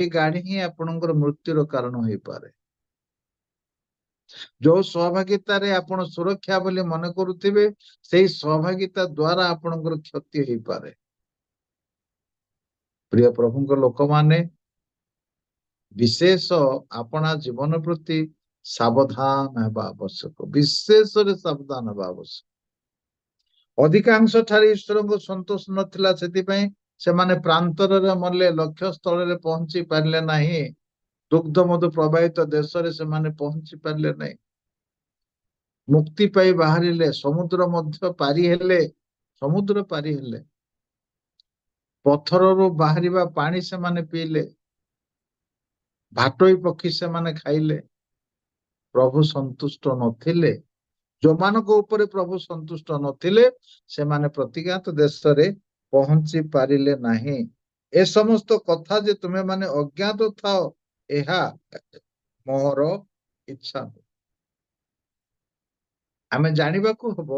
ଗାଡି ହିଁ ଆପଣଙ୍କର ମୃତ୍ୟୁର କାରଣ ହେଇପାରେ। ଯୋଉ ସହଭାଗିତାରେ ଆପଣ ସୁରକ୍ଷା ବୋଲି ମନେ କରୁଥିବେ ସେଇ ସହଭାଗିତା ଦ୍ଵାରା ଆପଣଙ୍କର କ୍ଷତି ହେଇପାରେ। ପ୍ରିୟ ପ୍ରଭୁଙ୍କ ଲୋକମାନେ ବିଶେଷ ଆପଣା ଜୀବନ ପ୍ରତି ସାବଧାନ ହେବା ଆବଶ୍ୟକ, ବିଶେଷରେ ସାବଧାନ ହେବା ଆବଶ୍ୟକ। ଅଧିକାଂଶ ଠାରେ ଈଶ୍ୱରଙ୍କୁ ସନ୍ତୋଷ ନଥିଲା, ସେଥିପାଇଁ ସେମାନେ ପ୍ରାନ୍ତରରେ ମଲେ, ଲକ୍ଷ୍ୟ ସ୍ଥଳରେ ପହଞ୍ଚି ପାରିଲେ ନାହିଁ। ଦୁଗ୍ଧ ମଧୁ ପ୍ରବାହିତ ଦେଶରେ ସେମାନେ ପହଞ୍ଚି ପାରିଲେ ନାହିଁ। ମୁକ୍ତି ପାଇ ବାହାରିଲେ, ସମୁଦ୍ର ମଧ୍ୟ ପାରି ହେଲେ, ସମୁଦ୍ର ପାରି ହେଲେ, ପଥରରୁ ବାହାରିବା ପାଣି ସେମାନେ ପିଇଲେ, ଭାଟୋଇ ପକ୍ଷୀ ସେମାନେ ଖାଇଲେ। ପ୍ରଭୁ ସନ୍ତୁଷ୍ଟ ନଥିଲେ। ଯୋଉମାନଙ୍କ ଉପରେ ପ୍ରଭୁ ସନ୍ତୁଷ୍ଟ ନଥିଲେ ସେମାନେ ପ୍ରତିଜ୍ଞାତ ଦେଶରେ ପହଞ୍ଚି ପାରିଲେ ନାହିଁ। ଏ ସମସ୍ତ କଥା ଯେ ତୁମେ ମାନେ ଅଜ୍ଞାତ ଥାଅ, ଏହା ମୋର ଇଚ୍ଛା। ଆମେ ଜାଣିବାକୁ ହବ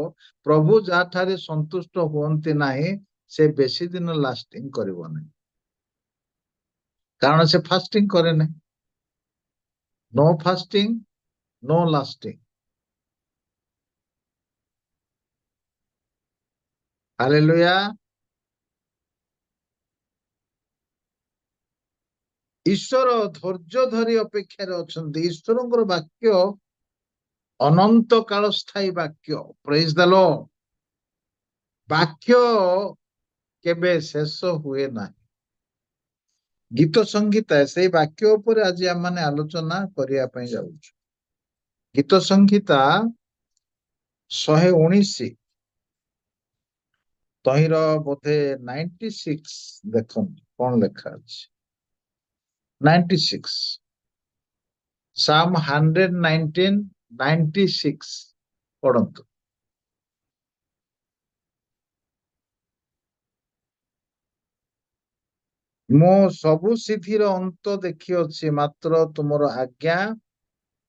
ପ୍ରଭୁ ଯାହାଠାରେ ସନ୍ତୁଷ୍ଟ ହୁଅନ୍ତି ନାହିଁ ସେ ବେଶୀ ଦିନ ଲାଷ୍ଟିଂ କରିବ ନାହିଁ, କାରଣ ସେ ଫାଷ୍ଟିଂ କରେ ନାହିଁ। No fasting no lasting. Hallelujah. ईश्वर धैर्य धरी अपेक्षाରେ ଅଛନ୍ତି। ଈଶ୍ୱରଙ୍କର ବାକ୍ୟ ଅନନ୍ତ କାଳ ସ୍ଥାୟୀ ବାକ୍ୟ। ପ୍ରେଜ ଦ ଲର୍ଡ। ବାକ୍ୟ କେବେ ଶେଷ ହୁଏ ନାହିଁ। ଗୀତ ସଂହିତା ସେଇ ବାକ୍ୟ ଉପରେ ଆଜି ଆମେ ଆଲୋଚନା କରିବା ପାଇଁ ଯାଉଛୁ। ଗୀତ ସଂହିତା 119 ତହିଁର ବୋଧେ 96 ଦେଖନ୍ତୁ କଣ ଲେଖା ଅଛି। 96 Psalm 119 96 ପଢନ୍ତୁ। ମୁଁ ସବୁ ସିଦ୍ଧିର ଅନ୍ତ ଦେଖିଅଛି, ମାତ୍ର ତୁମର ଆଜ୍ଞା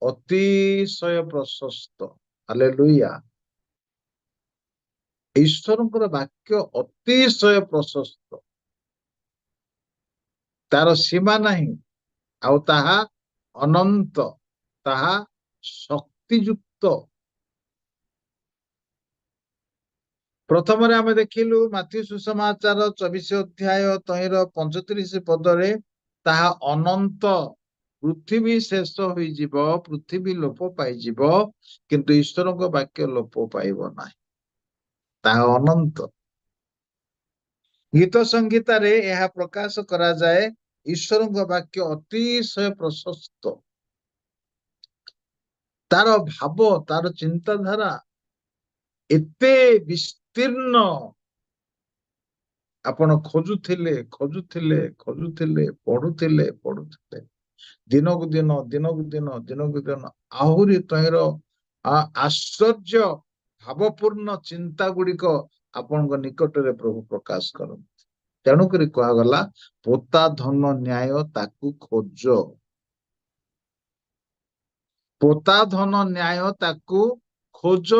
ଅତିଶୟ ପ୍ରଶସ୍ତ। ହାଲେଲୁୟା। ଈଶ୍ୱରଙ୍କର ବାକ୍ୟ ଅତିଶୟ ପ୍ରଶସ୍ତ, ତାର ସୀମା ନାହିଁ, ଆଉ ତାହା ଅନନ୍ତ, ତାହା ଶକ୍ତିଯୁକ୍ତ। ପ୍ରଥମରେ ଆମେ ଦେଖିଲୁ ମାଥ୍ୟୁ ସୁସମାଚାର 24 ଅଧ୍ୟାୟ ତହିଁର 35 ପଦରେ ତାହା ଅନନ୍ତ। ପୃଥିବୀ ଶେଷ ହୋଇଯିବ, ପୃଥିବୀ ଲୋପ ପାଇଯିବ, କିନ୍ତୁ ଈଶ୍ୱରଙ୍କ ବାକ୍ୟ ଲୋପ ପାଇବ ନାହିଁ, ତାହା ଅନନ୍ତ। ଗୀତ ସଂହିତାରେ ଏହା ପ୍ରକାଶ କରାଯାଏ, ଈଶ୍ୱରଙ୍କ ବାକ୍ୟ ଅତିଶୟ ପ୍ରଶସ୍ତ। ତାର ଭାବ, ତାର ଚିନ୍ତାଧାରା ଏତେ ବିସ୍ତୀର୍ଣ୍ଣ, ଆପଣ ଖୋଜୁଥିଲେ ଖୋଜୁଥିଲେ ଖୋଜୁଥିଲେ, ପଢୁଥିଲେ ପଢୁଥିଲେ, ଦିନକୁ ଦିନ ଦିନକୁ ଦିନ ଦିନକୁ ଦିନ ଆହୁରି ତହିଁର ଆଶ୍ଚର୍ଯ୍ୟ ଭାବପୂର୍ଣ୍ଣ ଚିନ୍ତା ଗୁଡିକ ଆପଣଙ୍କ ନିକଟରେ ପ୍ରଭୁ ପ୍ରକାଶ କରନ୍ତି। ତେଣୁକରି କୁହାଗଲା, ପୋତା ଧନ ନ୍ୟାୟ ତାକୁ ଖୋଜ। ପୋତା ଧନ ନ୍ୟାୟ ତାକୁ ଖୋଜ।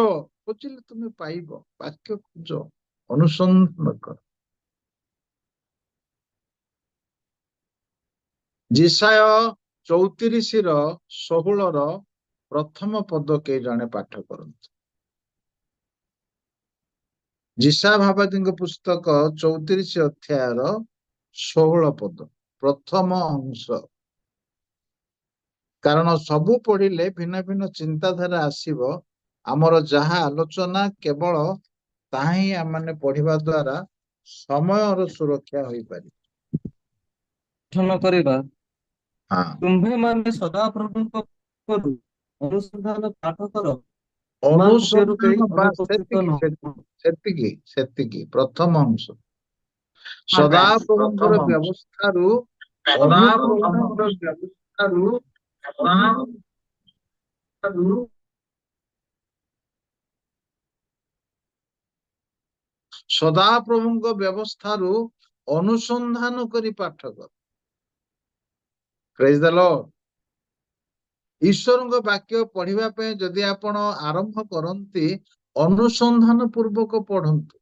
ଖୋଜିଲେ ତୁମେ ପାଇବ। ବାକ୍ୟ ଖୋଜ, ଅନୁସନ୍ଧାନ କର। ଯିଶାୟ 34ର 16ର ପ୍ରଥମ ପଦ କେହି ଜଣେ ପାଠ କରନ୍ତୁ। ଯିଶା ଭାବାଦୀଙ୍କ ପୁସ୍ତକ 34 ଅଧ୍ୟାୟର 16 ପଦ, ପ୍ରଥମ ଅଂଶ। କାରଣ ସବୁ ପଢିଲେ ଭିନ୍ନ ଭିନ୍ନ ଚିନ୍ତାଧାରା ଆସିବ। ଆମର ଯାହା ଆଲୋଚନା କେବଳ ତାହା ହିଁ ଆମେ ପଢିବା ଦ୍ୱାରା ସମୟର ସୁରକ୍ଷା ହୋଇପାରିବ। କରିବା। ତୁମ୍ଭେମାନେ ସଦାପ୍ରଭୁଙ୍କ ଅନୁସନ୍ଧାନ ପାଠ କର। ସେତିକି ପ୍ରଥମ ଅଂଶ। ସଦାପ୍ରଭୁଙ୍କର ବ୍ୟବସ୍ଥାରୁ ସଦାପ୍ରଭୁଙ୍କ ବ୍ୟବସ୍ଥାରୁ ଅନୁସନ୍ଧାନ କରି ପାଠ କର। ପ୍ରେଜ ଦ ଲର୍ଡ। ଈଶ୍ୱରଙ୍କ ବାକ୍ୟ ପଢିବା ପାଇଁ ଯଦି ଆପଣ ଆରମ୍ଭ କରନ୍ତି, ଅନୁସନ୍ଧାନ ପୂର୍ବକ ପଢନ୍ତୁ,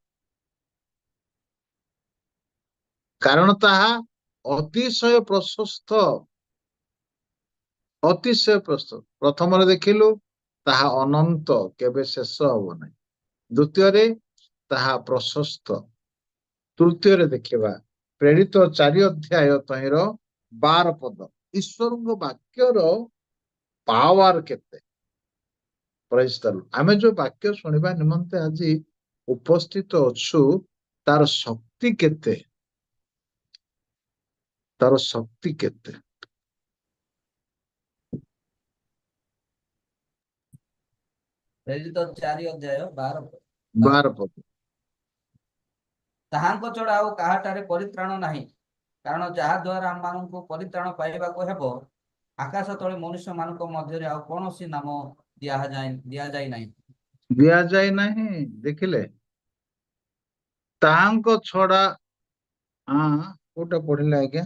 କାରଣ ତାହା ଅତିଶୟ ପ୍ରଶସ୍ତ, ଅତିଶୟ ପ୍ରଶସ୍ତ। ପ୍ରଥମରେ ଦେଖିଲୁ ତାହା ଅନନ୍ତ, କେବେ ଶେଷ ହବ ନାହିଁ। ଦ୍ୱିତୀୟରେ ତାହା ପ୍ରଶସ୍ତ। ତୃତୀୟରେ ଦେଖିବା ପ୍ରେରିତ 4 ଅଧ୍ୟାୟ ତହିଁର 12 ପଦ। ଈଶ୍ୱରଙ୍କ ବାକ୍ୟର ପାୱାର କେତେ। ପ୍ରେଜ୍ ଦ ଲର୍ଡ। ଆମେ ଯୋଉ ବାକ୍ୟ ଶୁଣିବା ନିମନ୍ତେ ଆଜି ଉପସ୍ଥିତ ଅଛୁ, ତାର ଶକ୍ତି କେତେ, ତାର ଶକ୍ତି କେତେ। ପ୍ରେରିତ 4 ଅଧ୍ୟାୟ 12 12 ପଦ। ତାହାଙ୍କ ଛଡ଼ା ଆଉ କାହାଠାରେ ପରିତ୍ରାଣ ନାହିଁ, କାରଣ ଯାହା ଦ୍ୱାରା ଆମମାନଙ୍କୁ ପରିତ୍ରାଣ ପାଇବାକୁ ହେବ, ଆକାଶ ତଳେ ମନୁଷ୍ୟମାନଙ୍କ ମଧ୍ୟରେ ଆଉ କୌଣସି ନାମ ଦିଆଯାଇ ନାହିଁ। ଦିଆଯାଇ ନାହିଁ। ଦେଖିଲେ, ତାହାଙ୍କ ଛଡା କୋଉଟା ପଢିଲେ ଆଜ୍ଞା?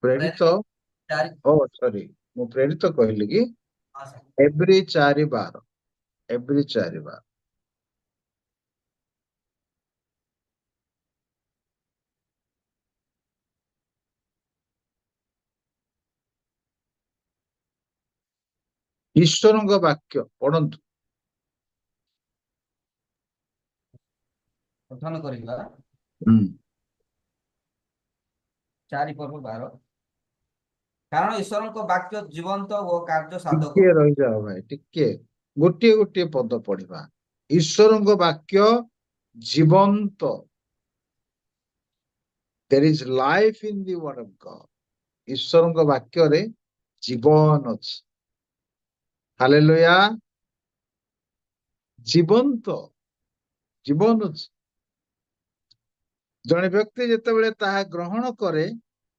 ପ୍ରେରିତ, ସରି, ମୁଁ ପ୍ରେରିତ କହିଲି କି? ଏବ୍ରି 4:12, ଏବ୍ରି 4:12। ଈଶ୍ୱରଙ୍କ ବାକ୍ୟ ପଢନ୍ତୁ। ପଠନ କରିବା 4:12। କାରଣ ଈଶ୍ୱରଙ୍କ ବାକ୍ୟ ଜୀବନ୍ତ ଓ କାର୍ଯ୍ୟ ସାଧକ। ଟିକେ ରହିଯାଅ ଭାଇ, ଟିକେ ଗୋଟିଏ ଗୋଟିଏ ପଦ ପଢିବା। ଈଶ୍ୱରଙ୍କ ବାକ୍ୟ ଜୀବନ୍ତ। There is life in the word of God. ଈଶ୍ୱରଙ୍କ ବାକ୍ୟରେ ଜୀବନ ଅଛି। ହାଲେଲୁୟା। ଜୀବନ୍ତ, ଜୀବନ ଅଛି। ଜଣେ ବ୍ୟକ୍ତି ଯେତେବେଳେ ତାହା ଗ୍ରହଣ କରେ,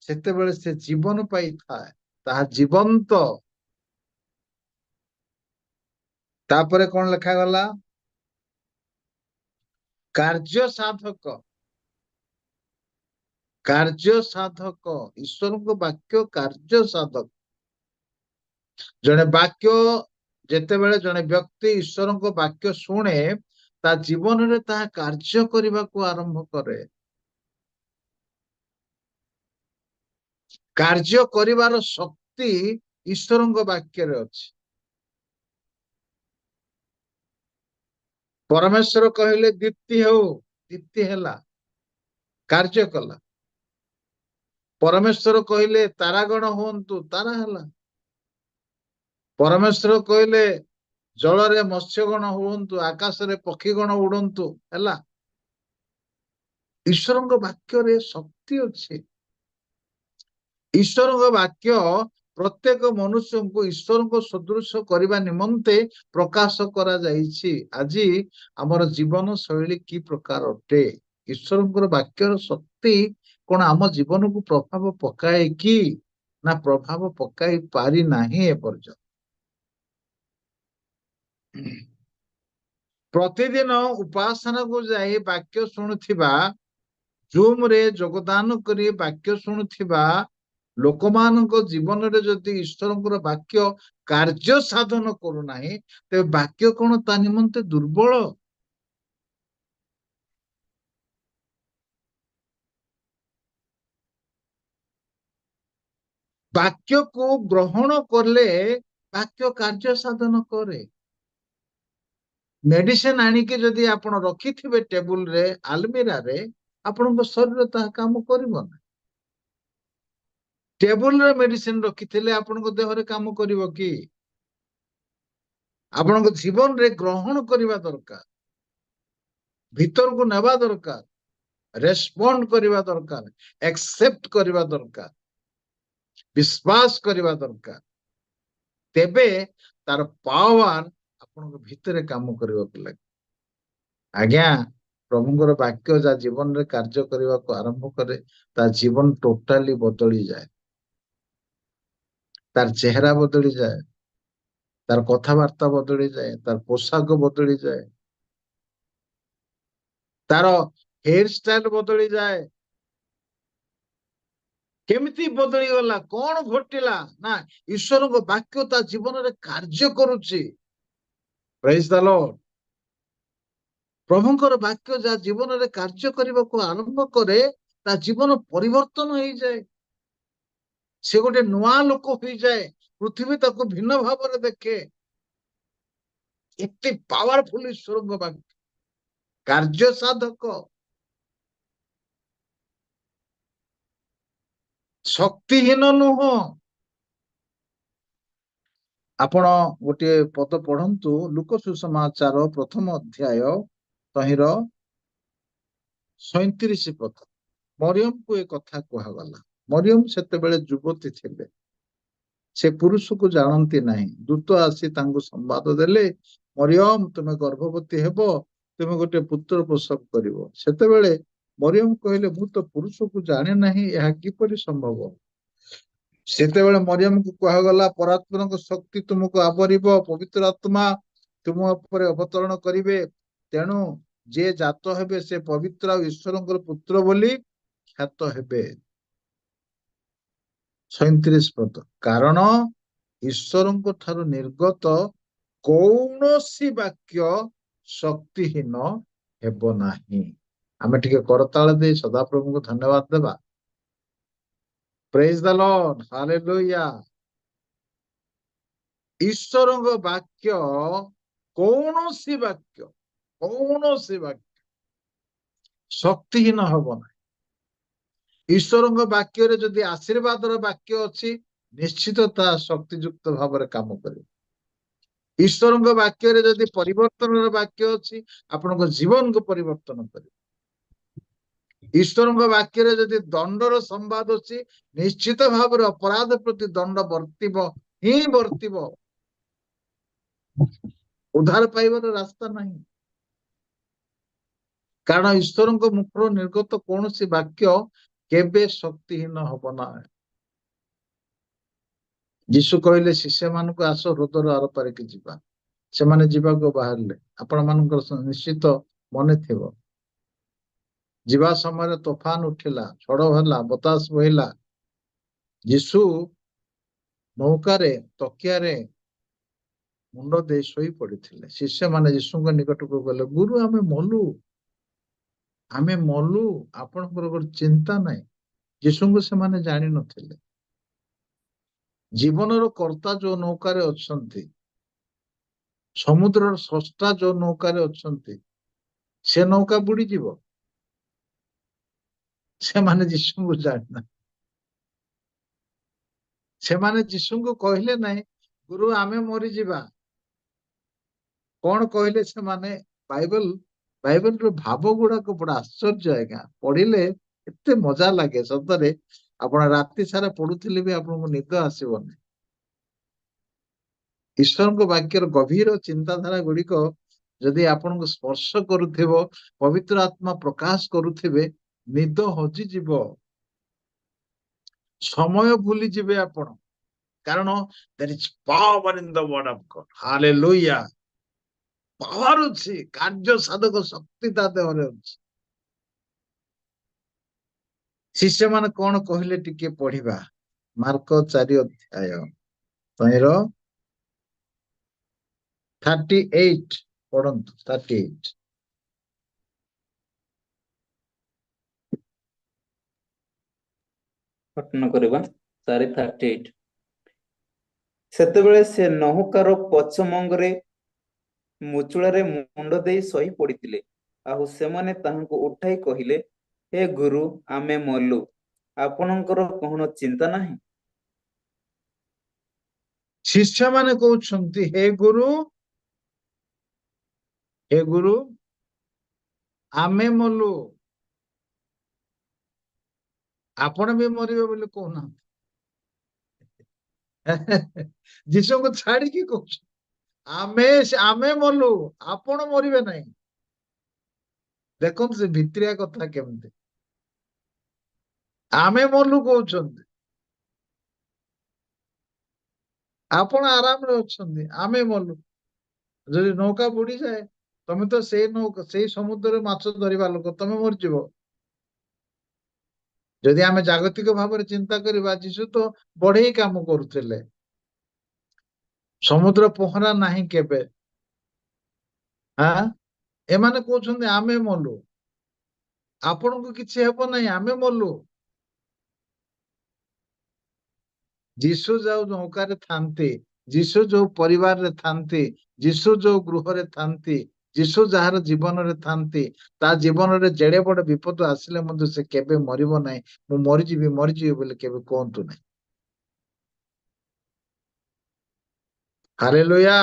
ସେତେବେଳେ ସେ ଜୀବନ ପାଇଥାଏ, ତାହା ଜୀବନ୍ତ। ତାପରେ କଣ ଲେଖାଗଲା? କାର୍ଯ୍ୟ ସାଧକ, କାର୍ଯ୍ୟ ସାଧକ। ଈଶ୍ୱରଙ୍କ ବାକ୍ୟ କାର୍ଯ୍ୟ ସାଧକ। ଜଣେ ବାକ୍ୟ ଯେତେବେଳେ ଜଣେ ବ୍ୟକ୍ତି ଈଶ୍ୱରଙ୍କ ବାକ୍ୟ ଶୁଣେ, ତା ଜୀବନରେ ତାହା କାର୍ଯ୍ୟ କରିବାକୁ ଆରମ୍ଭ କରେ। କାର୍ଯ୍ୟ କରିବାର ଶକ୍ତି ଈଶ୍ୱରଙ୍କ ବାକ୍ୟରେ ଅଛି। ପରମେଶ୍ୱର କହିଲେ ଦୀପ୍ତି ହେଉ, ଦୀପ୍ତି ହେଲା, କାର୍ଯ୍ୟ କଲା। ପରମେଶ୍ୱର କହିଲେ ତାରାଗଣ ହୁଅନ୍ତୁ, ତାରା ହେଲା। ପରମେଶ୍ୱର କହିଲେ ଜଳରେ ମତ୍ସ୍ୟଗଣ ହୁଅନ୍ତୁ, ଆକାଶରେ ପକ୍ଷୀଗଣ ଉଡନ୍ତୁ, ହେଲା। ଈଶ୍ୱରଙ୍କ ବାକ୍ୟରେ ଶକ୍ତି ଅଛି। ଈଶ୍ୱରଙ୍କ ବାକ୍ୟ ପ୍ରତ୍ୟେକ ମନୁଷ୍ୟଙ୍କୁ ଈଶ୍ୱରଙ୍କ ସଦୃଶ କରିବା ନିମନ୍ତେ ପ୍ରକାଶ କରାଯାଇଛି। ଆଜି ଆମର ଜୀବନ ଶୈଳୀ କି ପ୍ରକାର ଅଟେ? ଈଶ୍ୱରଙ୍କର ବାକ୍ୟର ଶକ୍ତି କଣ ଆମ ଜୀବନକୁ ପ୍ରଭାବ ପକାଏ କି? ନା ପ୍ରଭାବ ପକାଇ ପାରି ନାହିଁ ଏପର୍ଯ୍ୟନ୍ତ। ପ୍ରତିଦିନ ଉପାସନାକୁ ଯାଇ ବାକ୍ୟ ଶୁଣୁଥିବା, ଜୁମରେ ଯୋଗଦାନ କରି ବାକ୍ୟ ଶୁଣୁଥିବା ଲୋକମାନଙ୍କ ଜୀବନରେ ଯଦି ଈଶ୍ୱରଙ୍କର ବାକ୍ୟ କାର୍ଯ୍ୟ ସାଧନ କରୁନାହିଁ, ତେବେ ବାକ୍ୟ କଣ ତା ନିମନ୍ତେ ଦୁର୍ବଳ? ବାକ୍ୟକୁ ଗ୍ରହଣ କଲେ ବାକ୍ୟ କାର୍ଯ୍ୟ ସାଧନ କରେ। ମେଡିସିନ ଆଣିକି ଯଦି ଆପଣ ରଖିଥିବେ ଟେବୁଲରେ, ଆଲମିରାରେ, ଆପଣଙ୍କ ଶରୀର ତାହା କାମ କରିବ ନା। ଟେବୁଲରେ ମେଡିସିନ ରଖିଥିଲେ ଆପଣଙ୍କ ଦେହରେ କାମ କରିବ କି? ଆପଣଙ୍କ ଜୀବନରେ ଗ୍ରହଣ କରିବା ଦରକାର, ଭିତରକୁ ନେବା ଦରକାର, ରେସ୍ପଣ୍ଡ କରିବା ଦରକାର, ଆକ୍ସେପ୍ଟ କରିବା ଦରକାର, ବିଶ୍ୱାସ କରିବା ଦରକାର। ତେବେ ତାର ପାୱାର ଆପଣଙ୍କ ଭିତରେ କାମ କରିବାକୁ ଲାଗେ। ଆଜ୍ଞା, ପ୍ରଭୁଙ୍କର ବାକ୍ୟ ଯାହା ଜୀବନରେ କାର୍ଯ୍ୟ କରିବାକୁ ଆରମ୍ଭ କରେ, ତା ଜୀବନ ଟୋଟାଲି ବଦଳିଯାଏ। ତାର ଚେହେରା ବଦଳିଯାଏ, ତାର କଥାବାର୍ତ୍ତା ବଦଳିଯାଏ, ତାର ପୋଷାକ ବଦଳିଯାଏ, ତାର ହେୟାର ଷ୍ଟାଇଲ ବଦଳିଯାଏ। କେମିତି ବଦଳିଗଲା? କଣ ଘଟିଲା? ନା ଈଶ୍ୱରଙ୍କ ବାକ୍ୟ ତା ଜୀବନରେ କାର୍ଯ୍ୟ କରୁଛି। ପ୍ରେଜ୍ ଦ ଲର୍ଡ। ପ୍ରଭୁଙ୍କର ବାକ୍ୟ ଯାହା ଜୀବନରେ କାର୍ଯ୍ୟ କରିବାକୁ ଆରମ୍ଭ କରେ ତା ଜୀବନ ପରିବର୍ତ୍ତନ ହେଇଯାଏ। ସେ ଗୋଟେ ନୂଆ ଲୋକ ହୋଇଯାଏ। ପୃଥିବୀ ତାକୁ ଭିନ୍ନ ଭାବରେ ଦେଖେ। ଏତେ ପାୱାରଫୁଲ ଈଶ୍ୱରଙ୍କ ବାକ୍ୟ, କାର୍ଯ୍ୟ ସାଧକ, ଶକ୍ତିହୀନ ନୁହଁ। ଆପଣ ଗୋଟିଏ ପଦ ପଢନ୍ତୁ, ଲୁକ ସୁସମାଚାର 1ମ ଅଧ୍ୟାୟ ତହିଁର 37 ପଦ। ମରିୟମକୁ ଏ କଥା କୁହାଗଲା। ମରିୟମ ସେତେବେଳେ ଯୁବତୀ ଥିଲେ, ସେ ପୁରୁଷକୁ ଜାଣନ୍ତି ନାହିଁ। ଦୂତ ଆସି ତାଙ୍କୁ ସମ୍ବାଦ ଦେଲେ, ମରିୟମ ତୁମେ ଗର୍ଭବତୀ ହେବ, ତୁମେ ଗୋଟେ ପୁତ୍ର ପ୍ରସବ କରିବ। ସେତେବେଳେ ମରିୟମ କହିଲେ, ମୁଁ ତ ପୁରୁଷକୁ ଜାଣେ ନାହିଁ, ଏହା କିପରି ସମ୍ଭବ? ସେତେବେଳେ ମରିୟମକୁ କୁହାଗଲା, ପରାତ୍ପରଙ୍କ ଶକ୍ତି ତୁମକୁ ଆବରିବ, ପବିତ୍ର ଆତ୍ମା ତୁମ ଉପରେ ଅବତରଣ କରିବେ, ତେଣୁ ଯେ ଜାତ ହେବେ ସେ ପବିତ୍ର ଆଉ ଈଶ୍ୱରଙ୍କର ପୁତ୍ର ବୋଲି ଖ୍ୟାତ ହେବେ। 37 ପଦ। କାରଣ ଈଶ୍ୱରଙ୍କ ଠାରୁ ନିର୍ଗତ କୌଣସି ବାକ୍ୟ ଶକ୍ତିହୀନ ହେବ ନାହିଁ। ଆମେ ଟିକେ କରତାଳ ଦେଇ ସଦାପ୍ରଭୁଙ୍କୁ ଧନ୍ୟବାଦ ଦେବା। ପ୍ରେଜ ଦ ଲର୍ଡ, ହାଲେଲୁୟା। ଈଶ୍ୱରଙ୍କ ବାକ୍ୟ କୌଣସି ବାକ୍ୟ ଶକ୍ତିହୀନ ହବ ନାହିଁ। ଈଶ୍ୱରଙ୍କ ବାକ୍ୟରେ ଯଦି ଆଶୀର୍ବାଦର ବାକ୍ୟ ଅଛି, ନିଶ୍ଚିତ ତାହା ଶକ୍ତିଯୁକ୍ତ ଭାବରେ କାମ କରିବ। ଈଶ୍ୱରଙ୍କ ବାକ୍ୟରେ ଯଦି ପରିବର୍ତ୍ତନର ବାକ୍ୟ ଅଛି, ଆପଣଙ୍କ ଜୀବନକୁ ପରିବର୍ତ୍ତନ କରିବ। ଈଶ୍ୱରଙ୍କ ବାକ୍ୟରେ ଯଦି ଦଣ୍ଡର ସମ୍ବାଦ ଅଛି, ନିଶ୍ଚିତ ଭାବରେ ଅପରାଧ ପ୍ରତି ଦଣ୍ଡ ବର୍ତ୍ତିବ ହିଁ ବର୍ତ୍ତିବ। ଉଦ୍ଧାର ପାଇବାର ରାସ୍ତା ନାହିଁ। କାରଣ ଈଶ୍ୱରଙ୍କ ମୁଖରୁ ନିର୍ଗତ କୌଣସି ବାକ୍ୟ କେବେ ଶକ୍ତିହୀନ ହବ ନାହିଁ। ଯୀଶୁ କହିଲେ, ଶିଷ୍ୟମାନଙ୍କୁ ଆସ ହ୍ରଦର ଆରପାରିକି ଯିବା। ସେମାନେ ଯିବାକୁ ବାହାରିଲେ। ଆପଣ ମାନଙ୍କର ନିଶ୍ଚିତ ମନେ ଥିବ, ଯିବା ସମୟରେ ତୋଫାନ ଉଠିଲା, ଝଡ଼ ହେଲା, ବତାସ ବହିଲା। ଯୀଶୁ ନୌକାରେ ତକିଆରେ ମୁଣ୍ଡ ଦେଇ ଶୋଇ ପଡିଥିଲେ। ଶିଷ୍ୟମାନେ ଯୀଶୁଙ୍କ ନିକଟକୁ ଗଲେ, ଗୁରୁ ଆମେ ମଲୁ, ଆପଣଙ୍କର ଗୋଟେ ଚିନ୍ତା ନାହିଁ। ଯୀଶୁଙ୍କୁ ସେମାନେ ଜାଣିନଥିଲେ। ଜୀବନର କର୍ତ୍ତା ଯୋଉ ନୌକାରେ ଅଛନ୍ତି, ସମୁଦ୍ରର ସ୍ରଷ୍ଟା ଯୋଉ ନୌକାରେ ଅଛନ୍ତି, ସେ ନୌକା ବୁଡିଯିବ। ସେମାନେ ଯୀଶୁଙ୍କୁ ଜାଣିନାହାନ୍ତି। ସେମାନେ ଯୀଶୁଙ୍କୁ କହିଲେ ନାହିଁ, ଗୁରୁ ଆମେ ମରିଯିବା। କଣ କହିଲେ ସେମାନେ? ବାଇବଲର ଭାବ ଗୁଡାକ ବଡ ଆଶ୍ଚର୍ଯ୍ୟ ଆଜ୍ଞା। ପଢିଲେ ଏତେ ମଜା ଲାଗେ। ସତରେ ଆପଣ ରାତି ସାରା ପଢୁଥିଲେ ବି ଆପଣଙ୍କୁ ନିଦ ଆସିବନି। ଈଶ୍ୱରଙ୍କ ବାକ୍ୟର ଗଭୀର ଚିନ୍ତାଧାରା ଗୁଡିକ ଯଦି ଆପଣଙ୍କୁ ସ୍ପର୍ଶ କରୁଥିବ, ପବିତ୍ର ଆତ୍ମା ପ୍ରକାଶ କରୁଥିବେ, ନିଦ ହଜିଯିବ, ସମୟ ଭୁଲିଯିବେ ଆପଣ। କାରଣ there is power in the word of God. Hallelujah. Power ଅଛି, କାର୍ଯ୍ୟ ସାଧକ ଶକ୍ତି ତା ଦେହରେ ଅଛି। ଶିଷ୍ୟମାନେ କଣ କହିଲେ ଟିକେ ପଢିବା। ମାର୍କ 4 ଅଧ୍ୟାୟ ତହିଁର 38 ପଢନ୍ତୁ। 38 ପଠନ କରିବା 4:38। ସେତେବେଳେ ସେ ନୌକାର ପଛମଙ୍ଗରେ ମୁଚୁଳାରେ ମୁଣ୍ଡ ଦେଇ ଶୋଇ ପଡିଥିଲେ। ଆଉ ସେମାନେ ତାହାଙ୍କୁ ଉଠାଇ କହିଲେ, ହେ ଗୁରୁ, ଆମେ ମଲୁ, ଆପଣଙ୍କର କଣ ଚିନ୍ତା ନାହିଁ? ଶିଷ୍ୟମାନେ କହୁଛନ୍ତି, ହେ ଗୁରୁ ଆମେ ମଲୁ, ଆପଣ ବି ମରିବେ ବୋଲି କହୁନାହାନ୍ତି। ଯୀଶୁଙ୍କୁ ଛାଡିକି କହୁଛନ୍ତି, ଆମେ ମଲୁ, ଆପଣ ମରିବେ ନାହିଁ। ଦେଖନ୍ତୁ ସେ ଭିତରିଆ କଥା କେମିତି। ଆମେ ମଲୁ କହୁଛନ୍ତି, ଆପଣ ଆରାମରେ ଅଛନ୍ତି। ଆମେ ମଲୁ। ଯଦି ନୌକା ବୁଡିଯାଏ, ତମେ ତ ସେଇ ସମୁଦ୍ରରେ ମାଛ ଧରିବା ଲୋକ, ତମେ ମରିଯିବ। ଯଦି ଆମେ ଜାଗତିକ ଭାବରେ ଚିନ୍ତା କରିବା, ଯୀଶୁ ତ ବଢେଇ କାମ କରୁଥିଲେ। ସମୁଦ୍ର ପହଁରା ନାହିଁ କେବେ। ଏମାନେ କହୁଛନ୍ତି ଆମେ ମଲୁ, ଆପଣଙ୍କୁ କିଛି ହେବ ନାହିଁ, ଆମେ ମଲୁ। ଯୀଶୁ ଯୋଉ ନୌକାରେ ଥାନ୍ତି, ଯୀଶୁ ଯୋଉ ପରିବାରରେ ଥାନ୍ତି, ଯୀଶୁ ଯୋଉ ଗୃହରେ ଥାନ୍ତି, ଯୀଶୁ ଯାହାର ଜୀବନରେ ଥାନ୍ତି, ତା ଜୀବନରେ ଯେଡେ ବଡ ବିପଦ ଆସିଲେ ମଧ୍ୟ ସେ କେବେ ମରିବ ନାହିଁ, ମୁଁ ମରିଯିବି ମରିଯିବି ବୋଲି କେବେ କୁହନ୍ତୁ ନାହିଁ। ହାଲେଲୁୟା।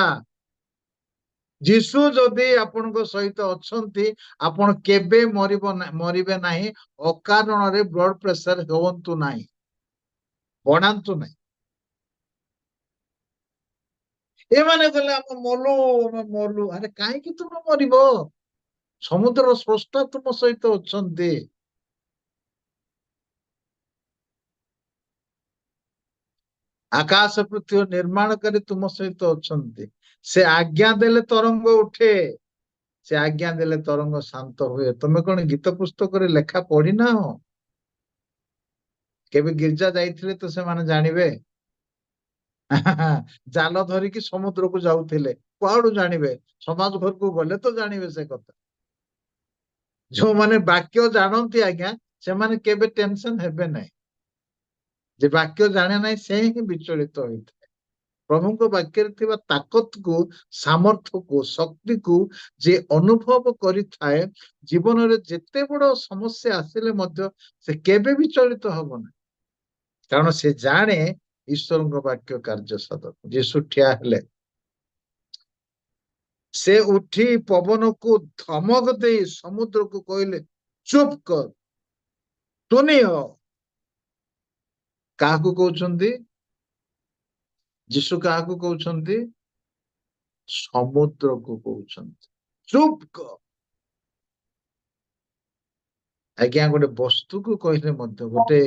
ଯୀଶୁ ଯଦି ଆପଣଙ୍କ ସହିତ ଅଛନ୍ତି, ଆପଣ କେବେ ମରିବେ ନାହିଁ। ଅକାରଣରେ ବ୍ଲଡ ପ୍ରେସର ହୁଅନ୍ତୁ ନାହିଁ, ବଢାନ୍ତୁ ନାହିଁ। ଏମାନେ କହିଲେ ଆମେ ମଲୁ। ଆରେ କାହିଁକି ତୁମେ ମରିବ? ସମୁଦ୍ରର ସ୍ରଷ୍ଟା ତୁମ ସହିତ ଅଛନ୍ତି। ଆକାଶ ପୃଥିବୀ ନିର୍ମାଣକାରୀ ତୁମ ସହିତ ଅଛନ୍ତି। ସେ ଆଜ୍ଞା ଦେଲେ ତରଙ୍ଗ ଉଠେ, ସେ ଆଜ୍ଞା ଦେଲେ ତରଙ୍ଗ ଶାନ୍ତ ହୁଏ। ତମେ କଣ ଗୀତ ପୁସ୍ତକରେ ଲେଖା ପଢିନାହ? କେବେ ଗିର୍ଜା ଯାଇଥିଲେ ତ ସେମାନେ ଜାଣିବେ। ଜାଲ ଧରିକି ସମୁଦ୍ରକୁ ଯାଉଥିଲେ, କୁଆଡୁ ଜାଣିବେ? ସମାଜ ଘରକୁ ଗଲେ ତ ଜାଣିବେ ସେ କଥା। ଯୋଉମାନେ ବାକ୍ୟ ଜାଣନ୍ତି ଆଜ୍ଞା, ସେମାନେ କେବେ ଟେନସନ ହେବେ ନାହିଁ। ଯେ ବାକ୍ୟ ଜାଣେ ନାହିଁ ସେ ହିଁ ବିଚଳିତ ହୋଇଥାଏ। ପ୍ରଭୁଙ୍କ ବାକ୍ୟରେ ଥିବା ତାକତକୁ, ସାମର୍ଥ୍ୟକୁ, ଶକ୍ତିକୁ ଯେ ଅନୁଭବ କରିଥାଏ, ଜୀବନରେ ଯେତେ ବଡ ସମସ୍ୟା ଆସିଲେ ମଧ୍ୟ ସେ କେବେ ବିଚଳିତ ହବ ନାହିଁ। କାରଣ ସେ ଜାଣେ ଈଶ୍ୱରଙ୍କ ବାକ୍ୟ କାର୍ଯ୍ୟ ସାଧକ। ଯୀଶୁ ଠିଆ ହେଲେ, ସେ ଉଠି ପବନକୁ ଧମକ ଦେଇ ସମୁଦ୍ରକୁ କହିଲେ, ଚୁପ କର, ତୁନି ହ। କାହାକୁ କହୁଛନ୍ତି? ଯୀଶୁ କାହାକୁ କହୁଛନ୍ତି? ସମୁଦ୍ରକୁ କହୁଛନ୍ତି, ଚୁପ କର। ଆଜ୍ଞା, ଗୋଟେ ବସ୍ତୁକୁ କହିଲେ ମଧ୍ୟ, ଗୋଟେ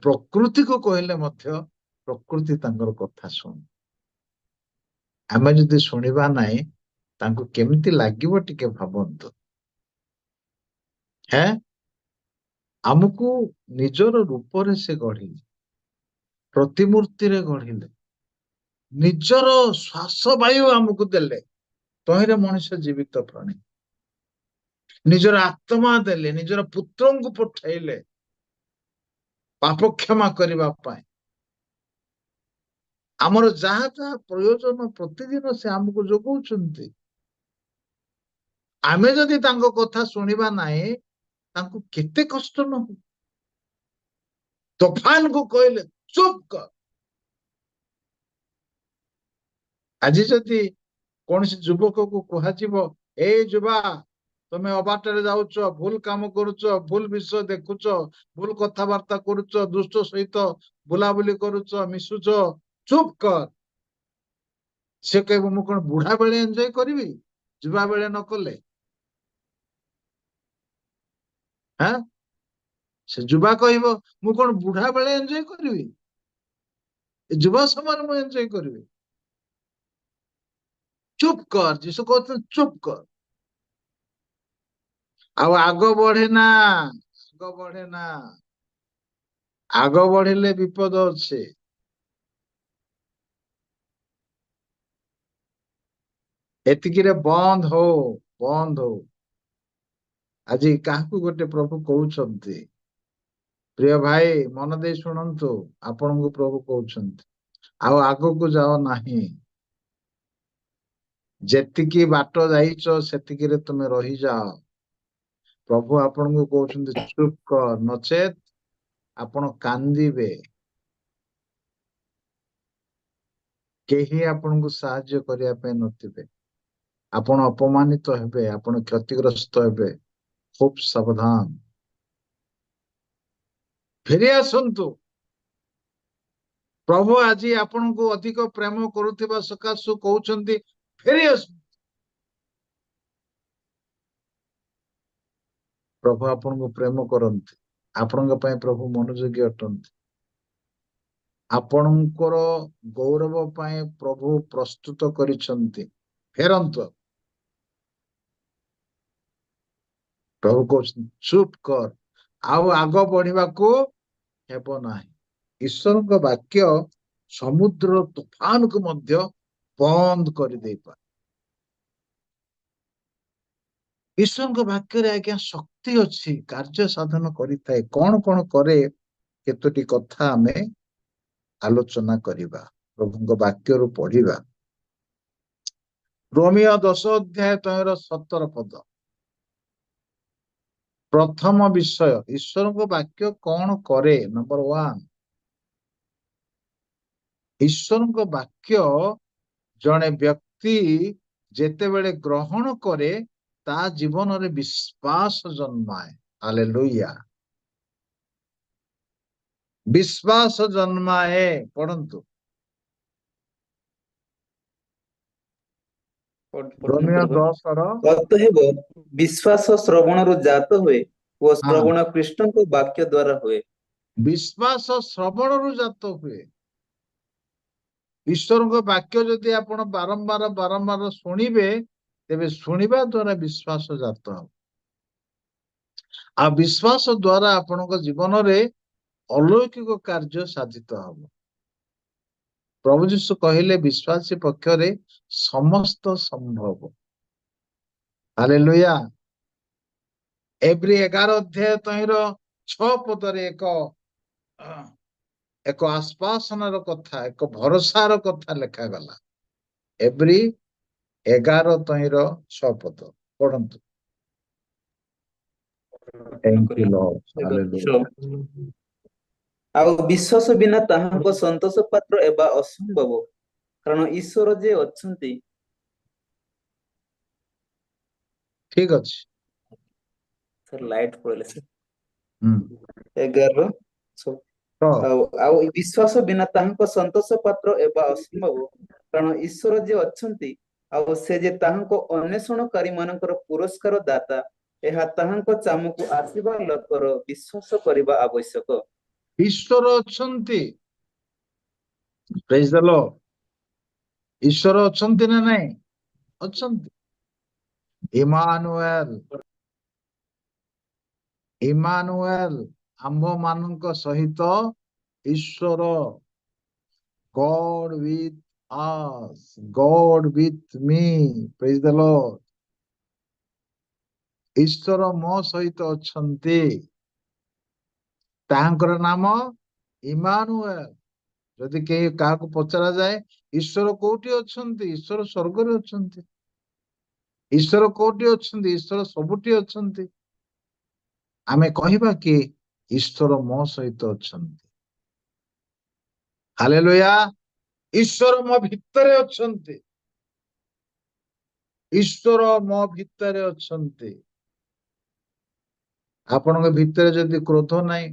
ପ୍ରକୃତିକୁ କହିଲେ ମଧ୍ୟ ପ୍ରକୃତି ତାଙ୍କର କଥା ଶୁଣୁ। ଆମେ ଯଦି ଶୁଣିବା ନାହିଁ, ତାଙ୍କୁ କେମିତି ଲାଗିବ ଟିକେ ଭାବନ୍ତୁ। ହେଁ, ଆମକୁ ନିଜର ରୂପରେ ସେ ଗଢିଲେ, ପ୍ରତିମୂର୍ତ୍ତିରେ ଗଢିଲେ, ନିଜର ଶ୍ୱାସ ବାୟୁ ଆମକୁ ଦେଲେ। ତହିଁରେ ମଣିଷ ଜୀବିତ ପ୍ରାଣୀ। ନିଜର ଆତ୍ମା ଦେଲେ, ନିଜର ପୁତ୍ରଙ୍କୁ ପଠାଇଲେ ପାପ କ୍ଷମା କରିବା ପାଇଁ। ଆମର ଯାହା ଯାହା ପ୍ରୟୋଜନ ପ୍ରତିଦିନ ସେ ଆମକୁ ଯୋଗାଉଛନ୍ତି। ଆମେ ଯଦି ତାଙ୍କ କଥା ଶୁଣିବା ନାହିଁ, ତାଙ୍କୁ କେତେ କଷ୍ଟ ନ ହଉ। ତୋଫାନକୁ କହିଲେ ଚୁପ କର। ଆଜି ଯଦି କୌଣସି ଯୁବକକୁ କୁହାଯିବ, ଏଇ ଯୁବା, ତମେ ଅବାଟରେ ଯାଉଛ, ଭୁଲ କାମ କରୁଛ, ଭୁଲ ବିଷୟ ଦେଖୁଛ, ଭୁଲ କଥାବାର୍ତ୍ତା କରୁଛ, ଦୁଷ୍ଟ ସହିତ ବୁଲାବୁଲି କରୁଛ, ମିଶୁଛ, ଚୁପ କର। ସେ କହିବ, ମୁଁ କଣ ବୁଢା ବେଳେ ଏନ୍ଜୟ କରିବି, ଯୁବା ବେଳେ ନ କଲେ? ହଁ, ସେ ଯୁବା କହିବ, ମୁଁ କଣ ବୁଢା ବେଳେ ଏନ୍ଜୟ କରିବି, ଯୁବା ସମୟରେ ମୁଁ ଏନ୍ଜୟ କରିବି? ଚୁପ କର। ଯୀଶୁ କହୁଛନ୍ତି ଚୁପ କର। ଆଉ ଆଗ ବଢେ ନା, ଆଗ ବଢେ ନା। ଆଗ ବଢିଲେ ବିପଦ ଅଛି। ଏତିକିରେ ବନ୍ଦ ହଉ, ବନ୍ଦ ହଉ। ଆଜି କାହାକୁ ଗୋଟେ ପ୍ରଭୁ କହୁଛନ୍ତି? ପ୍ରିୟ ଭାଇ, ମନ ଦେଇ ଶୁଣନ୍ତୁ, ଆପଣଙ୍କୁ ପ୍ରଭୁ କହୁଛନ୍ତି, ଆଉ ଆଗକୁ ଯାଅ ନାହିଁ। ଯେତିକି ବାଟ ଯାଇଛ ସେତିକିରେ ତୁମେ ରହିଯାଅ। ପ୍ରଭୁ ଆପଣଙ୍କୁ କହୁଛନ୍ତି ଚୁପ କର, ନଚେତ ଆପଣ କାନ୍ଦିବେ। କେହି ଆପଣଙ୍କୁ ସାହାଯ୍ୟ କରିବା ପାଇଁ ନଥିବେ। ଆପଣ ଅପମାନିତ ହେବେ, ଆପଣ କ୍ଷତିଗ୍ରସ୍ତ ହେବେ। ଖୁବ୍ ସାବଧାନ। ଫେରି ଆସନ୍ତୁ। ପ୍ରଭୁ ଆଜି ଆପଣଙ୍କୁ ଅଧିକ ପ୍ରେମ କରୁଥିବା ସକାଶୁ କହୁଛନ୍ତି, ଫେରି ଆସନ୍ତୁ। ପ୍ରଭୁ ଆପଣଙ୍କୁ ପ୍ରେମ କରନ୍ତି। ଆପଣଙ୍କ ପାଇଁ ପ୍ରଭୁ ମନୋଯୋଗୀ ଅଟନ୍ତି। ଆପଣଙ୍କର ଗୌରବ ପାଇଁ ପ୍ରଭୁ ପ୍ରସ୍ତୁତ କରିଛନ୍ତି। ଫେରନ୍ତୁ। ପ୍ରଭୁ କହୁଛନ୍ତି ଚୁପ କର, ଆଉ ଆଗ ବଢିବାକୁ ହେବ ନାହିଁ। ଈଶ୍ୱରଙ୍କ ବାକ୍ୟ ସମୁଦ୍ର ତୁଫାନକୁ ମଧ୍ୟ ବନ୍ଦ କରିଦେଇପାରେ। ଈଶ୍ୱରଙ୍କ ବାକ୍ୟରେ ଆଜ୍ଞା ଶକ୍ତି ଅଛି, କାର୍ଯ୍ୟ ସାଧନ କରିଥାଏ। କଣ କରେ କେତୋଟି କଥା ଆମେ ଆଲୋଚନା କରିବା, ପ୍ରଭୁଙ୍କ ବାକ୍ୟରୁ ପଢିବା। ରୋମିଓ 10 ଅଧ୍ୟାୟ 17 ପଦ। ପ୍ରଥମ ବିଷୟ, ଈଶ୍ୱରଙ୍କ ବାକ୍ୟ କଣ କରେ? ନମ୍ବର 1, ଈଶ୍ୱରଙ୍କ ବାକ୍ୟ ଜଣେ ବ୍ୟକ୍ତି ଯେତେବେଳେ ଗ୍ରହଣ କରେ ତା ଜୀବନରେ ବିଶ୍ୱାସ ଜନ୍ମାଏ। ହାଲେଲୁୟା। ବିଶ୍ୱାସ ଜନ୍ମାଏ। ପଢନ୍ତୁ ରୋମିଓ ପଢନ୍ତୁ। 10ର। ଅତଏବ ବିଶ୍ୱାସ ଶ୍ରବଣରୁ ଜାତ ହୁଏ ଓ ହଁ, ଶ୍ରବଣ ଖ୍ରୀଷ୍ଟଙ୍କ ବାକ୍ୟ ଦ୍ୱାରା ହୁଏ। ବିଶ୍ୱାସ ଶ୍ରବଣରୁ ଜାତ ହୁଏ। ଈଶ୍ୱରଙ୍କ ବାକ୍ୟ ଯଦି ଆପଣ ବାରମ୍ବାର ଶୁଣିବେ, ତେବେ ଶୁଣିବା ଦ୍ୱାରା ବିଶ୍ୱାସ ଜାତ ହେବ। ଆଉ ବିଶ୍ୱାସ ଦ୍ୱାରା ଆପଣଙ୍କ ଜୀବନରେ ଅଲୌକିକ କାର୍ଯ୍ୟ ସାଧିତ ହେବ। ପ୍ରଭୁ ଯୀଶୁ କହିଲେ ବିଶ୍ୱାସୀ ପକ୍ଷରେ ସମସ୍ତ ସମ୍ଭବ। ହାଲେଲୁୟା। ଏବ୍ରୀ 11 ଅଧ୍ୟାୟ 6 ପଦରେ ଏକ ଆଶ୍ୱାସନାର କଥା, ଏକ ଭରସାର କଥା ଲେଖାଗଲା। ଏବ୍ରୀ 11:6 ପଢନ୍ତୁ। Thank you, Lord. Hallelujah. ଆଉ ବିଶ୍ୱାସ ବିନା ତାହାଙ୍କ ସନ୍ତୋଷ ପାତ୍ର ହେବା ଅସମ୍ଭବ, କାରଣ ଈଶ୍ୱର ଯେ ଅଛନ୍ତି। ଠିକ ଅଛି। ଲାଇଟ ପଳେଇଲେ ସାର୍। ହୁଁ। 11 ତ ଆଉ ବିଶ୍ୱାସ ବିନା ତାହାଙ୍କ ସନ୍ତୋଷ ପାତ୍ର ହେବା ଅସମ୍ଭବ, କାରଣ ଈଶ୍ୱର ଯେ ଅଛନ୍ତି ଆଉ ସେ ଯେ ତାହାଙ୍କ ଅନ୍ୱେଷଣକାରୀ ମାନଙ୍କର ପୁରସ୍କାର ଦାତା, ଏହା ତାହାଙ୍କ ଚାମକୁ ଆସିବା ଲୋକର ବିଶ୍ୱାସ କରିବା ଆବଶ୍ୟକ। ଈଶ୍ୱର ଅଛନ୍ତି। ପ୍ରେଜ୍ ଦ ଲର୍ଡ। ଈଶ୍ୱର ଅଛନ୍ତି ନା ନାଇଁ? ଅଛନ୍ତି। ଇମାନୁଏଲ, ଆମ୍ଭ ମାନଙ୍କ ସହିତ ଈଶ୍ୱର। God with us, God with me. Praise the Lord. ଈଶ୍ୱର ମୋ ସହିତ ଅଛନ୍ତି। ତାଙ୍କର ନାମ ଇମାନୁଏଲ। ଯଦି କେହି କାହାକୁ ପଚରାଯାଏ ଈଶ୍ୱର କୋଉଠି ଅଛନ୍ତି, ଈଶ୍ୱର ସ୍ୱର୍ଗରେ ଅଛନ୍ତି। ଈଶ୍ୱର କୋଉଠି ଅଛନ୍ତି? ଈଶ୍ୱର ସବୁଠି ଅଛନ୍ତି। ଆମେ କହିବା କି ଈଶ୍ୱର ମୋ ସହିତ ଅଛନ୍ତି। ହାଲେଲୁୟା। ଈଶ୍ୱର ମୋ ଭିତରେ ଅଛନ୍ତି। ଈଶ୍ୱର ମୋ ଭିତରେ ଅଛନ୍ତି। ଆପଣଙ୍କ ଭିତରେ ଯଦି କ୍ରୋଧ ନାହିଁ,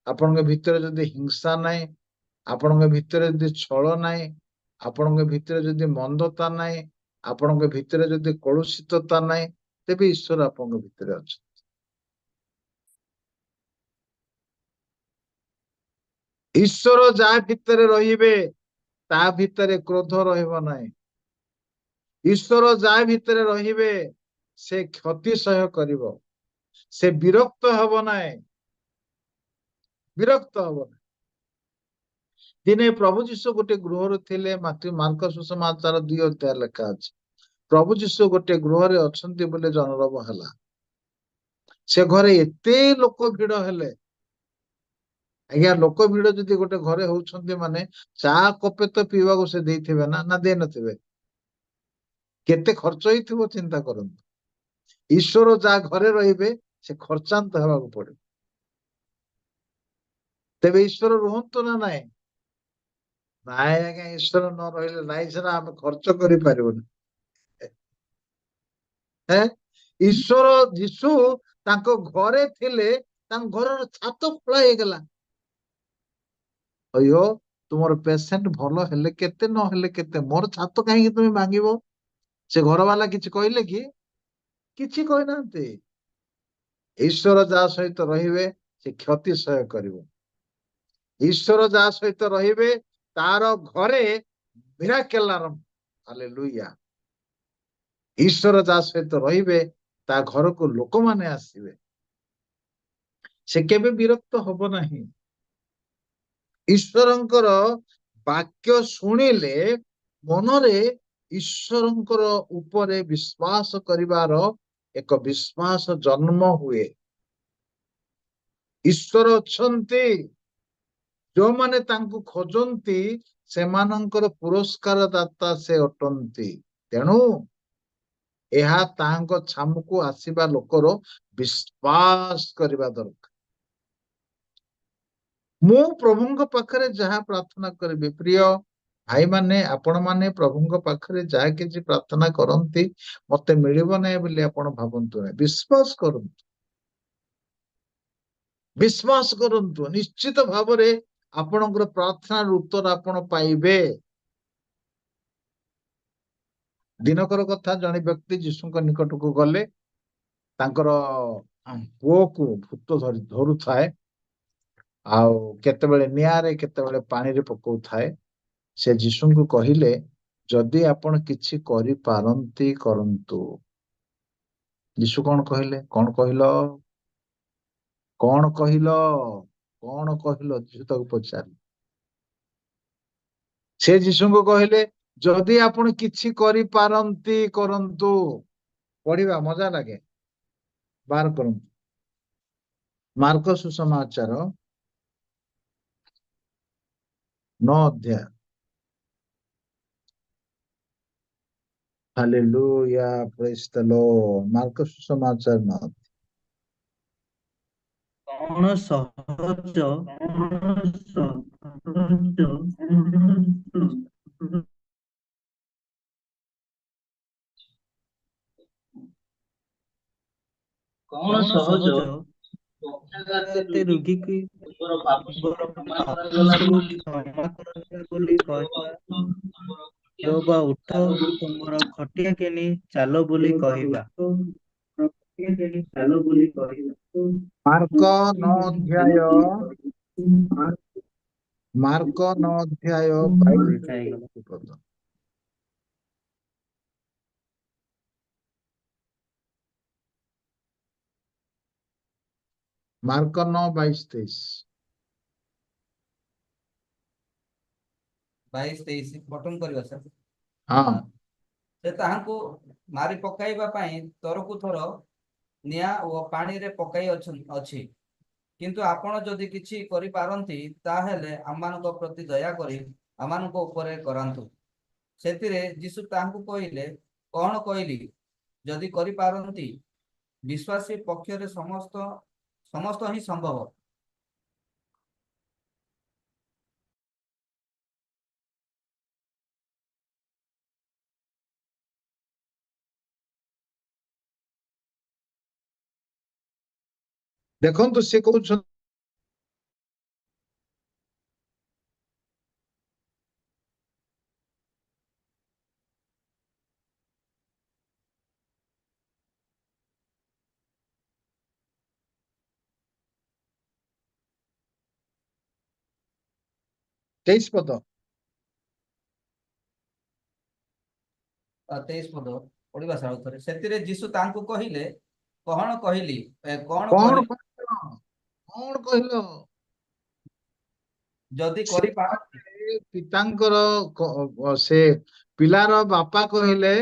ଆପଣଙ୍କ ଭିତରେ ଯଦି ହିଂସା ନାହିଁ, ଆପଣଙ୍କ ଭିତରେ ଯଦି ଛଳ ନାହିଁ, ଆପଣଙ୍କ ଭିତରେ ଯଦି ମନ୍ଦତା ନାହିଁ, ଆପଣଙ୍କ ଭିତରେ ଯଦି କଳୁଷିତତା ନାହିଁ, ତେବେ ଈଶ୍ୱର ଆପଣଙ୍କ ଭିତରେ ଅଛନ୍ତି। ଈଶ୍ୱର ଯାହା ଭିତରେ ରହିବେ ତା ଭିତରେ କ୍ରୋଧ ରହିବ ନାହିଁ। ଈଶ୍ୱର ଯାହା ଭିତରେ ରହିବେ ସେ କ୍ଷତି ସହ୍ୟ କରିବ। ସେ ବିରକ୍ତ ହେବ ନାହିଁ। ବିରକ୍ତ ହେବ ନାହିଁ। ଦିନେ ପ୍ରଭୁ ଯୀଶୁ ଗୋଟେ ଗୃହରେ ଥିଲେ। ମାର୍କ ସୁସମାଚାର 2 ଅଧ୍ୟାୟ ଲେଖା ଅଛି। ପ୍ରଭୁ ଯୀଶୁ ଗୋଟେ ଗୃହରେ ଅଛନ୍ତି ବୋଲି ଜନରବ ହେଲା। ସେ ଘରେ ଏତେ ଲୋକ ଭିଡ ହେଲେ। ଆଜ୍ଞା, ଲୋକ ଭିଡ ଯଦି ଗୋଟେ ଘରେ ହଉଛନ୍ତି ମାନେ ଚା କପେ ତ ପିଇବାକୁ ସେ ଦେଇଥିବେ ନା ଦେଇନଥିବେ? କେତେ ଖର୍ଚ୍ଚ ହେଇଥିବ ଚିନ୍ତା କରନ୍ତୁ। ଈଶ୍ୱର ଯାହା ଘରେ ରହିବେ ସେ ଖର୍ଚ୍ଚାନ୍ତ ହେବାକୁ ପଡିବ। ତେବେ ଈଶ୍ୱର ରୁହନ୍ତୁ ନା ନାଇଁ? ନାଇଁ ଆଜ୍ଞା, ଈଶ୍ୱର ନ ରହିଲେ ନାଇଁ ସିନା ଆମେ ଖର୍ଚ୍ଚ କରିପାରିବୁନି। ଈଶ୍ୱର ଯୀଶୁ ତାଙ୍କ ଘରେ ଥିଲେ, ତାଙ୍କ ଘରର ଛାତ ଖୋଳା ହେଇଗଲା। ଅಯ್ୟୋ, ତୁମର ପେସେଣ୍ଟ ଭଲ ହେଲେ କେତେ, ନହେଲେ କେତେ, ମୋର ଛାତ କାହିଁକି ତୁମେ ଭାଙ୍ଗିବ? ସେ ଘର ବାଲା କିଛି କହିଲେ କି? କିଛି କହିନାହାନ୍ତି। ଈଶ୍ୱର ଯାହା ସହିତ ରହିବେ ସେ କ୍ଷତି ସହ୍ୟ କରିବ। ଈଶ୍ୱର ଯାହା ସହିତ ରହିବେ ତାର ଘରେ ମିରାକେଲ ଆରମ୍ଭ। ହାଲେଲୁୟା। ଈଶ୍ୱର ଯାହା ସହିତ ରହିବେ ତା ଘରକୁ ଲୋକମାନେ ଆସିବେ। ସେ କେବେ ବିରକ୍ତ ହବ ନାହିଁ। ଈଶ୍ୱରଙ୍କର ବାକ୍ୟ ଶୁଣିଲେ ମନରେ ଈଶ୍ୱରଙ୍କର ଉପରେ ବିଶ୍ୱାସ କରିବାର ଏକ ବିଶ୍ୱାସ ଜନ୍ମ ହୁଏ। ଈଶ୍ୱର ଅଛନ୍ତି, ଯୋଉମାନେ ତାଙ୍କୁ ଖୋଜନ୍ତି ସେମାନଙ୍କର ପୁରସ୍କାର ଦାତା ସେ ଅଟନ୍ତି। ତେଣୁ ଏହା ତାଙ୍କ ଛାମୁକୁ ଆସିବା ଲୋକର ବିଶ୍ୱାସ କରିବା ଦରକାର। ମୁଁ ପ୍ରଭୁଙ୍କ ପାଖରେ ଯାହା ପ୍ରାର୍ଥନା କରିବି, ପ୍ରିୟ ଭାଇମାନେ, ଆପଣମାନେ ପ୍ରଭୁଙ୍କ ପାଖରେ ଯାହା କିଛି ପ୍ରାର୍ଥନା କରନ୍ତି ମତେ ମିଳିବ ନାହିଁ ବୋଲି ଆପଣ ଭାବନ୍ତୁ ନାହିଁ। ବିଶ୍ୱାସ କରନ୍ତୁ, ବିଶ୍ୱାସ କରନ୍ତୁ, ନିଶ୍ଚିତ ଭାବରେ ଆପଣଙ୍କର ପ୍ରାର୍ଥନାର ଉତ୍ତର ଆପଣ ପାଇବେ। ଦିନକର କଥା, ଜଣେ ବ୍ୟକ୍ତି ଯୀଶୁଙ୍କ ନିକଟକୁ ଗଲେ, ତାଙ୍କର ପୁଅକୁ ଭୂତ ଧରୁଥାଏ, ଆଉ କେତେବେଳେ ନିଆଁରେ କେତେବେଳେ ପାଣିରେ ପକଉଥାଏ। ସେ ଯୀଶୁଙ୍କୁ କହିଲେ, ଯଦି ଆପଣ କିଛି କରିପାରନ୍ତି କରନ୍ତୁ। ଯୀଶୁ କଣ କହିଲେ? କଣ କହିଲ? କଣ କହିଲ? କଣ କହିଲ? ଯୀଶୁ ତାକୁ ପଚାରିଲେ। ସେ ଯୀଶୁଙ୍କୁ କହିଲେ, ଯଦି ଆପଣ କିଛି କରିପାରନ୍ତି କରନ୍ତୁ। ପଢିବା ମଜା ଲାଗେ, ବାହାର କରନ୍ତୁ। ମାର୍କ ସୁସମାଚାର 9 ଅଧ୍ୟାୟ। ହାଲେଲୁୟା, ପ୍ରେଜ୍ ଦ ଲର୍ଡ। ମାର୍କ ସୁସମାଚାର 9। କଣ ସହଜ କଣ ସହଜ ପକ୍ଷାଘାତ ରୋଗୀକୁ ତୁମର ପାପ ସବୁ କ୍ଷମା କରାଗଲା ବୋଲି କହିବା, ବା ଉଠ ତୁମର ଖଟିଆ କେନି ଚାଲ ବୋଲି କହିବା। ମାର୍କ 9 ଅଧ୍ୟାୟ, ମାର୍କ 9 ଅଧ୍ୟାୟ 22 ପଦ। ମାର୍କ 9, 22-23। 22-23 ବଟନ କରିବା ସାର୍। ହଁ। ସେ ତାହାଙ୍କୁ ମାରି ପକାଇବା ପାଇଁ ଥରକୁ ଥର ନିଆଁ ଓ ପାଣିରେ ପକାଇ ଅଛି, କିନ୍ତୁ ଆପଣ ଯଦି କିଛି କରିପାରନ୍ତି ତାହେଲେ ଆମମାନଙ୍କ ପ୍ରତି ଦୟାକରି ଆମମାନଙ୍କ ଉପରେ କରାନ୍ତୁ। ସେଥିରେ ଯୀଶୁ ତାହାଙ୍କୁ କହିଲେ, କଣ କହିଲି? ଯଦି କରିପାରନ୍ତି। ବିଶ୍ୱାସୀ ପକ୍ଷରେ ସମସ୍ତ ହିଁ ସମ୍ଭବ। ଦେଖନ୍ତୁ, ସେ କହୁଛନ୍ତି ତେଇଶ ପଦ। 23 ପଦ ପଢିବା ସାର୍ ଥରେ। ସେଥିରେ ଯୀଶୁ ତାଙ୍କୁ କହିଲେ, କଣ କହିଲି? କଣ କଣ କହିଲି? କହିଲ? କଣ କହିଲ? ଯଦି ସେ କରିପାରନ୍ତି। ପିତାଙ୍କର ସେ ପିଲାର ବାପା କହିଲେ,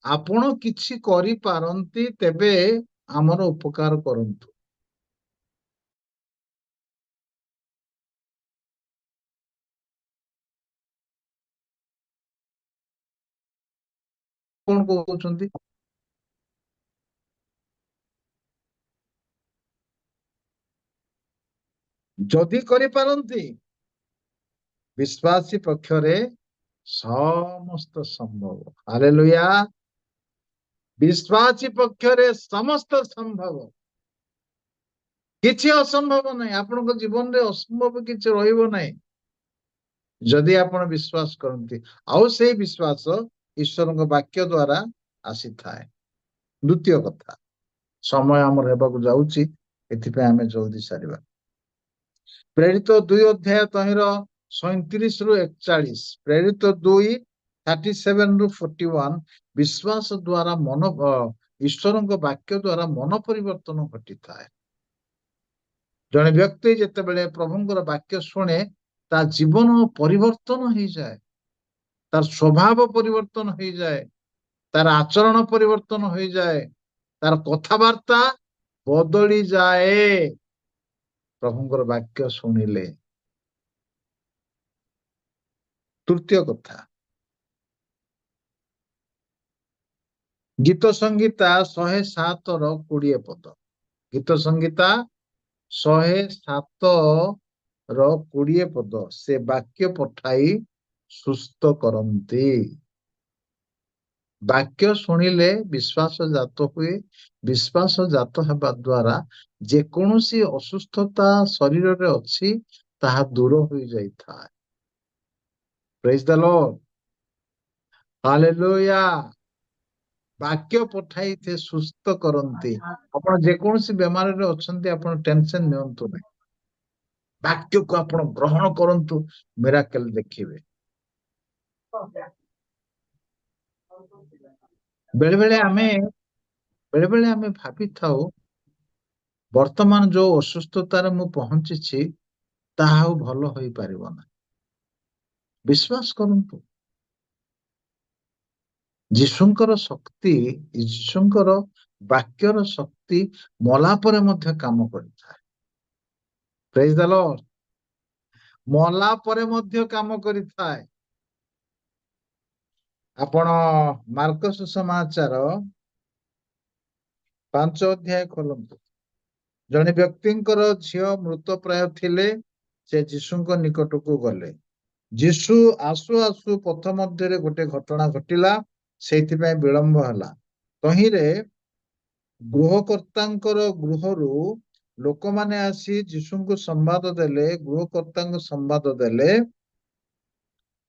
ଆପଣ କିଛି କରିପାରନ୍ତି ତେବେ ଆମର ଉପକାର କରନ୍ତୁ। କଣ କହୁଛନ୍ତି? ଯଦି କରିପାରନ୍ତି, ବିଶ୍ୱାସୀ ପକ୍ଷରେ ସମସ୍ତ ସମ୍ଭବ। ହାଲେଲୁୟା। ବିଶ୍ୱାସୀ ପକ୍ଷରେ ସମସ୍ତ ସମ୍ଭବ, କିଛି ଅସମ୍ଭବ ନାହିଁ। ଆପଣଙ୍କ ଜୀବନରେ ଅସମ୍ଭବ କିଛି ରହିବ ନାହିଁ ଯଦି ଆପଣ ବିଶ୍ୱାସ କରନ୍ତି। ଆଉ ସେଇ ବିଶ୍ୱାସ ଈଶ୍ୱରଙ୍କ ବାକ୍ୟ ଦ୍ଵାରା ଆସିଥାଏ। ଦ୍ୱିତୀୟ କଥା, ସମୟ ଆମର ହେବାକୁ ଯାଉଛି, ଏଥିପାଇଁ ଆମେ ଜଲ୍ଦି ସାରିବା। ପ୍ରେରିତ 2 ଅଧ୍ୟାୟ ତହିଁର 37-41। ପ୍ରେରିତ 2, 37-41। ବିଶ୍ୱାସ ଦ୍ଵାରା ଈଶ୍ୱରଙ୍କ ବାକ୍ୟ ଦ୍ଵାରା ମନ ପରିବର୍ତ୍ତନ ଘଟିଥାଏ। ଜଣେ ବ୍ୟକ୍ତି ଯେତେବେଳେ ପ୍ରଭୁଙ୍କର ବାକ୍ୟ ଶୁଣେ, ତା ଜୀବନ ପରିବର୍ତ୍ତନ ହେଇଯାଏ, ତାର ସ୍ୱଭାବ ପରିବର୍ତ୍ତନ ହେଇଯାଏ, ତାର ଆଚରଣ ପରିବର୍ତ୍ତନ ହେଇଯାଏ, ତାର କଥାବାର୍ତ୍ତା ବଦଳି ଯାଏ ପ୍ରଭୁଙ୍କର ବାକ୍ୟ ଶୁଣିଲେ। ତୃତୀୟ କଥା, ଗୀତ ସଂଗୀତା 107:20 ପଦ। ଗୀତ ସଂଗୀତା 107:20 ପଦ। ସେ ବାକ୍ୟ ପଠାଇ ସୁସ୍ଥ କରନ୍ତି। ବାକ୍ୟ ଶୁଣିଲେ ବିଶ୍ୱାସ ଜାତ ହୁଏ। ବିଶ୍ୱାସ ଜାତ ହେବା ଦ୍ୱାରା ଯେକୌଣସି ଅସୁସ୍ଥତା ଶରୀରରେ ଅଛି ତାହା ଦୂର ହୋଇଯାଇଥାଏ। ପ୍ରେଜ୍ ଦ ଲର୍ଡ, ହାଲେଲୁୟା। ବାକ୍ୟ ପଠାଇ ସେ ସୁସ୍ଥ କରନ୍ତି। ଆପଣ ଯେକୌଣସି ବେମାରରେ ଅଛନ୍ତି ଆପଣ ଟେନସନ ନିଅନ୍ତୁ ନାହିଁ। ବାକ୍ୟକୁ ଆପଣ ଗ୍ରହଣ କରନ୍ତୁ, ମିରାକେଲ ଦେଖିବେ। ବେଳେବେଳେ ଆମେ ଭାବିଥାଉ ବର୍ତ୍ତମାନ ଯୋଉ ଅସୁସ୍ଥତାରେ ମୁଁ ପହଞ୍ଚିଛି ତାହା ଆଉ ଭଲ ହୋଇପାରିବ ନା। ବିଶ୍ୱାସ କରନ୍ତୁ, ଯୀଶୁଙ୍କର ଶକ୍ତି, ଯୀଶୁଙ୍କର ବାକ୍ୟର ଶକ୍ତି ମଲା ପରେ ମଧ୍ୟ କାମ କରିଥାଏ। ପ୍ରେଜ୍ ଦ ଲର୍ଡ। ମଲା ପରେ ମଧ୍ୟ କାମ କରିଥାଏ। ଆପଣ ମାର୍କୋସ ସମାଚାର 5 ଅଧ୍ୟାୟ ଖୋଲନ୍ତୁ। ଜଣେ ବ୍ୟକ୍ତିଙ୍କର ଝିଅ ମୃତପ୍ରାୟ ଥିଲେ। ସେ ଯୀଶୁଙ୍କ ନିକଟକୁ ଗଲେ। ଯୀଶୁ ଆସୁ ଆସୁ ପଥ ମଧ୍ୟରେ ଗୋଟେ ଘଟଣା ଘଟିଲା, ସେଇଥିପାଇଁ ବିଳମ୍ବ ହେଲା। ତହିଁରେ ଗୃହକର୍ତ୍ତାଙ୍କର ଗୃହରୁ ଲୋକମାନେ ଆସି ଯୀଶୁଙ୍କୁ ସମ୍ବାଦ ଦେଲେ। ଗୃହକର୍ତ୍ତାଙ୍କୁ ସମ୍ବାଦ ଦେଲେ।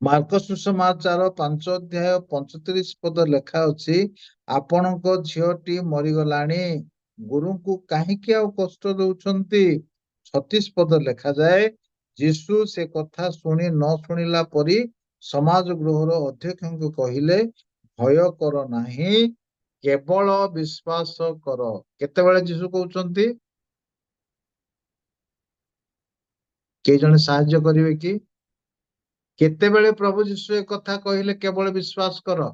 ମାର୍କୋସ ସମାଚାର 5 ଅଧ୍ୟାୟ 35 ପଦ ଲେଖା ଅଛି, ଆପଣଙ୍କ ଝିଅଟି ମରିଗଲାଣି, ଗୁରୁଙ୍କୁ କାହିଁକି ଆଉ କଷ୍ଟ ଦଉଛନ୍ତି? 36 ପଦ ଲେଖାଯାଏ, ଯୀଶୁ ସେ କଥା ଶୁଣି ନ ଶୁଣିଲା ପରି ସମାଜ ଗୃହର ଅଧ୍ୟକ୍ଷଙ୍କୁ କହିଲେ, ଭୟ କର ନାହିଁ, କେବଳ ବିଶ୍ୱାସ କର। କେତେବେଳେ ଯୀଶୁ କହୁଛନ୍ତି? କେହି ଜଣେ ସାହାଯ୍ୟ କରିବେ କି? କେତେବେଳେ ପ୍ରଭୁ ଯୀଶୁ ଏ କଥା କହିଲେ କେବଳ ବିଶ୍ୱାସ କର?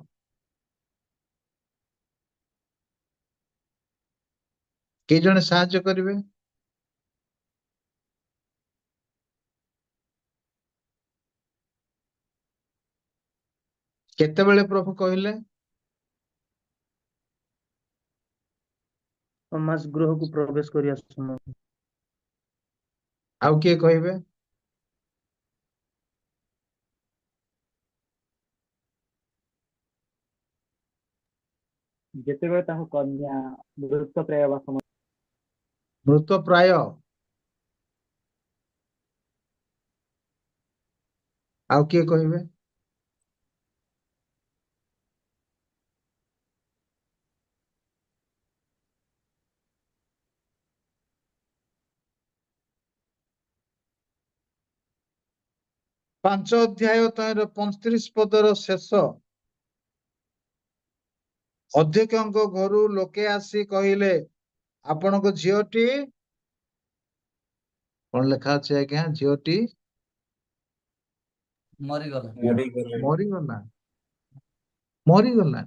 କେହି ଜଣେ ସାହାଯ୍ୟ କରିବେ? କେତେବେଳେ ପ୍ରଭୁ କହିଲେ? ସମାଜ ଗୃହକୁ ପ୍ରବେଶ କରିବା ସମୟ। ଆଉ କିଏ କହିବେ? ଯେତେବେଳେ ତାଙ୍କ କନ୍ୟା ମୃତପ୍ରାୟ ହେବା ସମୟ। ମୃତପ୍ରାୟ। ଆଉ କିଏ କହିବେ? ପାଞ୍ଚ ଅଧ୍ୟାୟ ତହିଁର 35 ପଦର ଶେଷ। ଅଧ୍ୟକ୍ଷଙ୍କ ଘରୁ ଲୋକେ ଆସି କହିଲେ, ଆପଣଙ୍କ ଝିଅଟି, କଣ ଲେଖା ଅଛି ଆଜ୍ଞା? ଝିଅଟି ମରିଗଲା। ମରିଗଲା।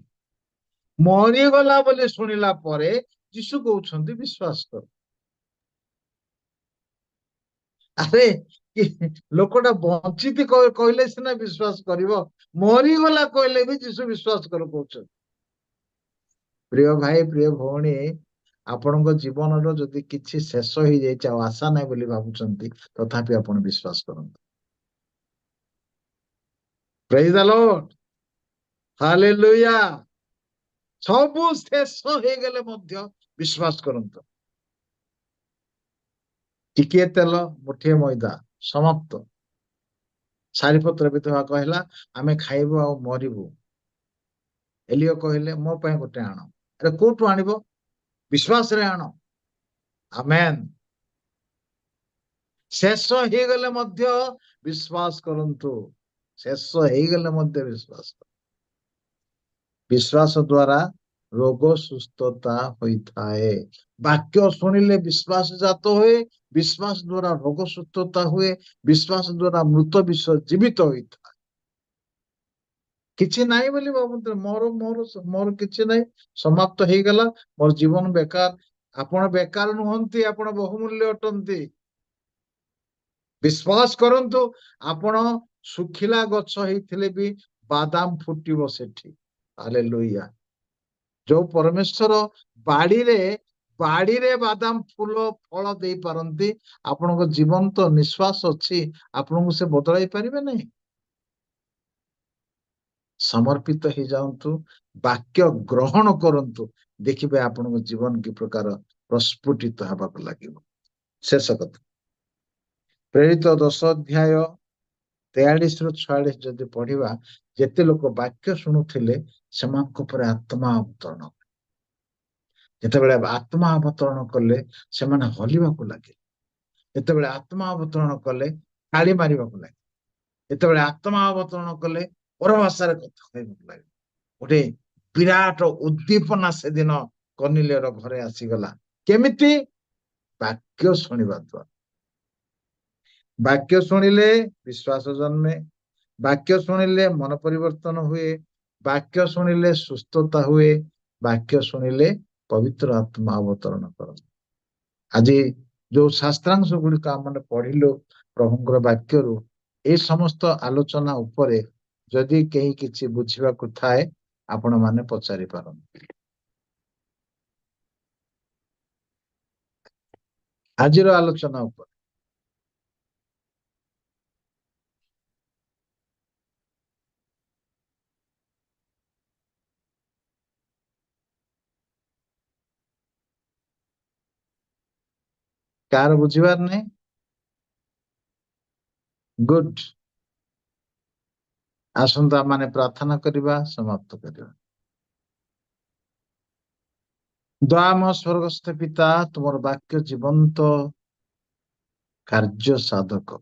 ମରିଗଲା ବୋଲି ଶୁଣିଲା ପରେ ଯୀଶୁ କହୁଛନ୍ତି ବିଶ୍ୱାସ କର। ଆରେ ଲୋକଟା ବଞ୍ଚିତି କହିଲେ ସିନା ବିଶ୍ୱାସ କରିବ, ମରିଗଲା କହିଲେ ବି ଯୀଶୁ ବିଶ୍ୱାସ କର କହୁଛନ୍ତି। ପ୍ରିୟ ଭାଇ, ପ୍ରିୟ ଭଉଣୀ, ଆପଣଙ୍କ ଜୀବନର ଯଦି କିଛି ଶେଷ ହେଇଯାଇଛି ଆଉ ଆଶା ନାହିଁ ବୋଲି ଭାବୁଛନ୍ତି, ତଥାପି ଆପଣ ବିଶ୍ୱାସ କରନ୍ତୁ। ପ୍ରେଜ୍ ଦ ଲର୍ଡ, ହାଲେଲୁୟା। ସବୁ ଶେଷ ହେଇଗଲେ ମଧ୍ୟ ବିଶ୍ୱାସ କରନ୍ତୁ। ଟିକିଏ ତେଲ, ମୁଠିଏ ମଇଦା, ସମାପ୍ତ। ସାରିପତ୍ର ବିଧବା କହିଲା, ଆମେ ଖାଇବୁ ଆଉ ମରିବୁ। ଏଲିୟ କହିଲେ, ମୋ ପାଇଁ ଗୋଟେ ଆଣ। ଆରେ କୋଉଠୁ ଆଣିବ? ବିଶ୍ୱାସରେ ଆଣ। ଆମେନ୍। ଶେଷ ହେଇଗଲେ ମଧ୍ୟ ବିଶ୍ୱାସ କରନ୍ତୁ। ଶେଷ ହେଇଗଲେ ମଧ୍ୟ ବିଶ୍ୱାସ କରନ୍ତୁ। ବିଶ୍ୱାସ ଦ୍ୱାରା ରୋଗ ସୁସ୍ଥତା ହୋଇଥାଏ। ବାକ୍ୟ ଶୁଣିଲେ ବିଶ୍ୱାସ ଜାତ ହୁଏ। ବିଶ୍ୱାସ ଦ୍ୱାରା ରୋଗ ସୁସ୍ଥତା ହୁଏ। ବିଶ୍ୱାସ ଦ୍ୱାରା ମୃତ ବିଷୟ ଜୀବିତ ହୋଇଥାଏ। କିଛି ନାହିଁ ବୋଲି ଭାବୁଥିଲେ ମୋର ମୋର ମୋର କିଛି ନାହିଁ, ସମାପ୍ତ ହେଇଗଲା, ମୋର ଜୀବନ ବେକାର। ଆପଣ ବେକାର ନୁହନ୍ତି, ଆପଣ ବହୁମୂଲ୍ୟ ଅଟନ୍ତି। ବିଶ୍ୱାସ କରନ୍ତୁ, ଆପଣ ଶୁଖିଲା ଗଛ ହେଇଥିଲେ ବି ବାଦାମ ଫୁଟିବ ସେଠି। ହାଲେଲୁୟା। ଯୋଉ ପରମେଶ୍ୱର ବାଡିରେ ବାଡିରେ ବାଦାମ ଫୁଲ ଫଳ ଦେଇପାରନ୍ତି, ଆପଣଙ୍କ ଜୀବନ ତ ନିଶ୍ୱାସ ଅଛି, ଆପଣଙ୍କୁ ସେ ବଦଳାଇ ପାରିବେ ନାହିଁ। ସମର୍ପିତ ହେଇଯାଆନ୍ତୁ, ବାକ୍ୟ ଗ୍ରହଣ କରନ୍ତୁ, ଦେଖିବେ ଆପଣଙ୍କ ଜୀବନ କି ପ୍ରକାର ପ୍ରସ୍ଫୁଟିତ ହେବାକୁ ଲାଗିବ। ଶେଷ କଥା, ପ୍ରେରିତ 10 ଅଧ୍ୟାୟ 43ରୁ 46 ଯଦି ପଢିବା, ଯେତେ ଲୋକ ବାକ୍ୟ ଶୁଣୁଥିଲେ ସେମାନଙ୍କ ଉପରେ ଆତ୍ମା ଅବତରଣ। ଯେତେବେଳେ ଆତ୍ମା ଅବତରଣ କଲେ ସେମାନେ ହଲିବାକୁ ଲାଗିଲେ। ଯେତେବେଳେ ଆତ୍ମା ଅବତରଣ କଲେ ତାଳି ମାରିବାକୁ ଲାଗିଲେ। ଯେତେବେଳେ ଆତ୍ମା ଅବତରଣ କଲେ ପର ଭାଷାରେ କଥା କହିବାକୁ ଲାଗିଲେ। ଗୋଟେ ବିରାଟ ଉଦ୍ଦୀପନା ସେଦିନ କର୍ଣ୍ଣିଲିୟର ଘରେ ଆସିଗଲା। କେମିତି? ବାକ୍ୟ ଶୁଣିବା ଦ୍ୱାରା। ବାକ୍ୟ ଶୁଣିଲେ ବିଶ୍ୱାସ ଜନ୍ମେ, ବାକ୍ୟ ଶୁଣିଲେ ମନ ପରିବର୍ତ୍ତନ ହୁଏ, ବାକ୍ୟ ଶୁଣିଲେ ସୁସ୍ଥତା ହୁଏ, ବାକ୍ୟ ଶୁଣିଲେ ପବିତ୍ର ଆତ୍ମା ଅବତରଣ କରନ୍ତି। ଆଜି ଯୋଉ ଶାସ୍ତ୍ରାଂଶ ଗୁଡିକ ଆମେ ପଢିଲୁ ପ୍ରଭୁଙ୍କର ବାକ୍ୟରୁ, এই ସମସ୍ତ ଆଲୋଚନା ଉପରେ ଯଦି କେହି କିଛି ବୁଝିବାକୁ ଥାଏ ଆପଣ ମାନେ ପଚାରି ପାରନ୍ତି। ଆଜିର ଆଲୋଚନା ଉପରେ କାହାର ବୁଝିବାର ନାହିଁ? ଗୁଡ୍। ଆସନ୍ତୁ ଆମେ ପ୍ରାର୍ଥନା କରିବା, ସମାପ୍ତ କରିବା। ଦୟାମୟ ସ୍ୱର୍ଗସ୍ଥ ପିତା, ତୁମର ବାକ୍ୟ ଜୀବନ୍ତ କାର୍ଯ୍ୟ ସାଧକ,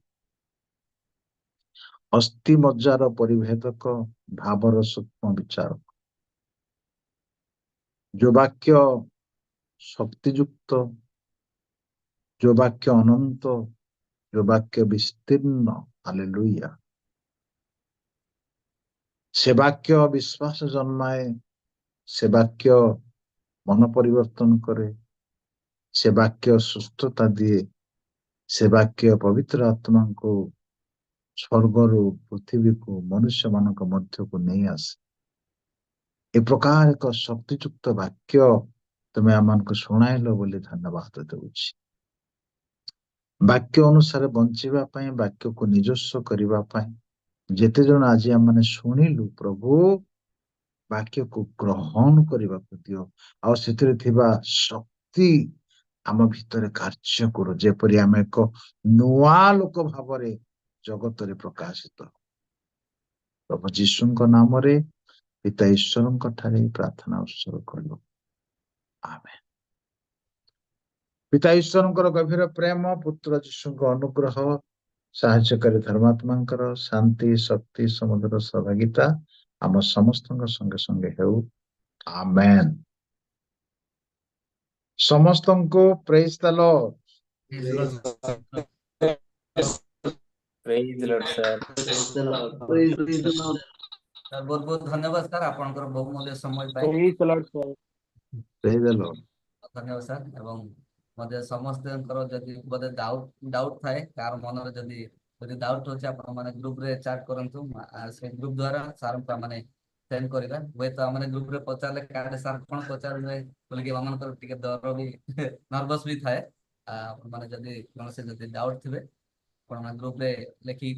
ଅସ୍ଥି ମଜ୍ଜାର ପରିଭେଦକ, ଭାବର ସୂକ୍ଷ୍ମ ବିଚାରକ। ଯୋଉ ବାକ୍ୟ ଶକ୍ତିଯୁକ୍ତ, ଯୋଉ ବାକ୍ୟ ଅନନ୍ତ, ଯୋଉ ବାକ୍ୟ ବିସ୍ତୀର୍ଣ୍ଣ, ହାଲେଲୁୟା। ସେ ବାକ୍ୟ ବିଶ୍ୱାସ ଜନ୍ମାଏ, ସେ ବାକ୍ୟ ମନ ପରିବର୍ତ୍ତନ କରେ, ସେ ବାକ୍ୟ ସୁସ୍ଥତା ଦିଏ, ସେ ବାକ୍ୟ ପବିତ୍ର ଆତ୍ମାଙ୍କୁ ସ୍ୱର୍ଗରୁ ପୃଥିବୀକୁ ମନୁଷ୍ୟମାନଙ୍କ ମଧ୍ୟକୁ ନେଇ ଆସେ। ଏ ପ୍ରକାର ଏକ ଶକ୍ତିଯୁକ୍ତ ବାକ୍ୟ ତୁମେ ଆମମାନଙ୍କୁ ଶୁଣାଇଲ ବୋଲି ଧନ୍ୟବାଦ ଦେଉଛି। ବାକ୍ୟ ଅନୁସାରେ ବଞ୍ଚିବା ପାଇଁ, ବାକ୍ୟକୁ ନିଜସ୍ୱ କରିବା ପାଇଁ ଯେତେ ଜଣ ଆଜି ଆମେ ଶୁଣିଲୁ ପ୍ରଭୁ, ବାକ୍ୟକୁ ଗ୍ରହଣ କରିବାକୁ ଦିଅ, ଆଉ ସେଥିରେ ଥିବା ଶକ୍ତି ଆମ ଭିତରେ କାର୍ଯ୍ୟ କରୁ, ଯେପରି ଆମେ ଏକ ନୂଆ ଲୋକ ଭାବରେ ଜଗତରେ ପ୍ରକାଶିତ। ପ୍ରଭୁ ଯୀଶୁଙ୍କ ନାମରେ ପିତା ଈଶ୍ୱରଙ୍କ ଠାରେ ପ୍ରାର୍ଥନା ଉତ୍ସର୍ଗ କଲୁ, ଆମେନ୍। ପିତା ଈଶ୍ୱରଙ୍କର ଗଭୀର ପ୍ରେମ, ପୁତ୍ର ଯୀଶୁଙ୍କ ଅନୁଗ୍ରହ, ସାହାଯ୍ୟକାରୀ ଧର୍ମାତ୍ମାଙ୍କର ଶାନ୍ତି, ଶକ୍ତି, ସମୁଦ୍ର ସହଭାଗିତା ଆମ ସମସ୍ତଙ୍କ ସଙ୍ଗେ ସଙ୍ଗେ ହେଉ, ଆମେନ୍। ସମସ୍ତଙ୍କୁ praise the lord. Praise the Lord, sir. Sir ବହୁତ ବହୁତ ଧନ୍ୟବାଦ ସାର୍ ଆପଣଙ୍କର ବହୁମୂଲ୍ୟ ସମୟ ପାଇଁ। Praise the Lord, sir. ପ୍ରେଜ୍ ଦ ଲର୍ଡ। ଧନ୍ୟବାଦ ସାର୍। ଏବଂ ମଧ୍ୟ ସମସ୍ତଙ୍କର ଯଦି ବୋଧେ ଡାଉଟ୍ ଥାଏ, କାହାର ମନରେ ଯଦି ଡାଉଟ୍ ଅଛି, ଆପଣ ମାନେ ଗ୍ରୁପରେ ଚାଟ୍ କରନ୍ତୁ। ସେ ଗ୍ରୁପ ଦ୍ୱାରା ସାର୍ଙ୍କୁ ଆମେ ସେଣ୍ଡ କରିବା। ହୁଏତ ଆମେ ଗ୍ରୁପରେ ପଚାରିଲେ କାଳେ ସାର୍ କଣ ପଚାରିବେ ବୋଲିକି ଆମମାନଙ୍କର ଟିକେ ଡର ବି ନର୍ଭସ୍ ବି ଥାଏ। ମାନେ ଯଦି କୌଣସି ଯଦି ଡାଉଟ୍ ଥିବେ ଆପଣ ଗ୍ରୁପରେ ଲେଖିକି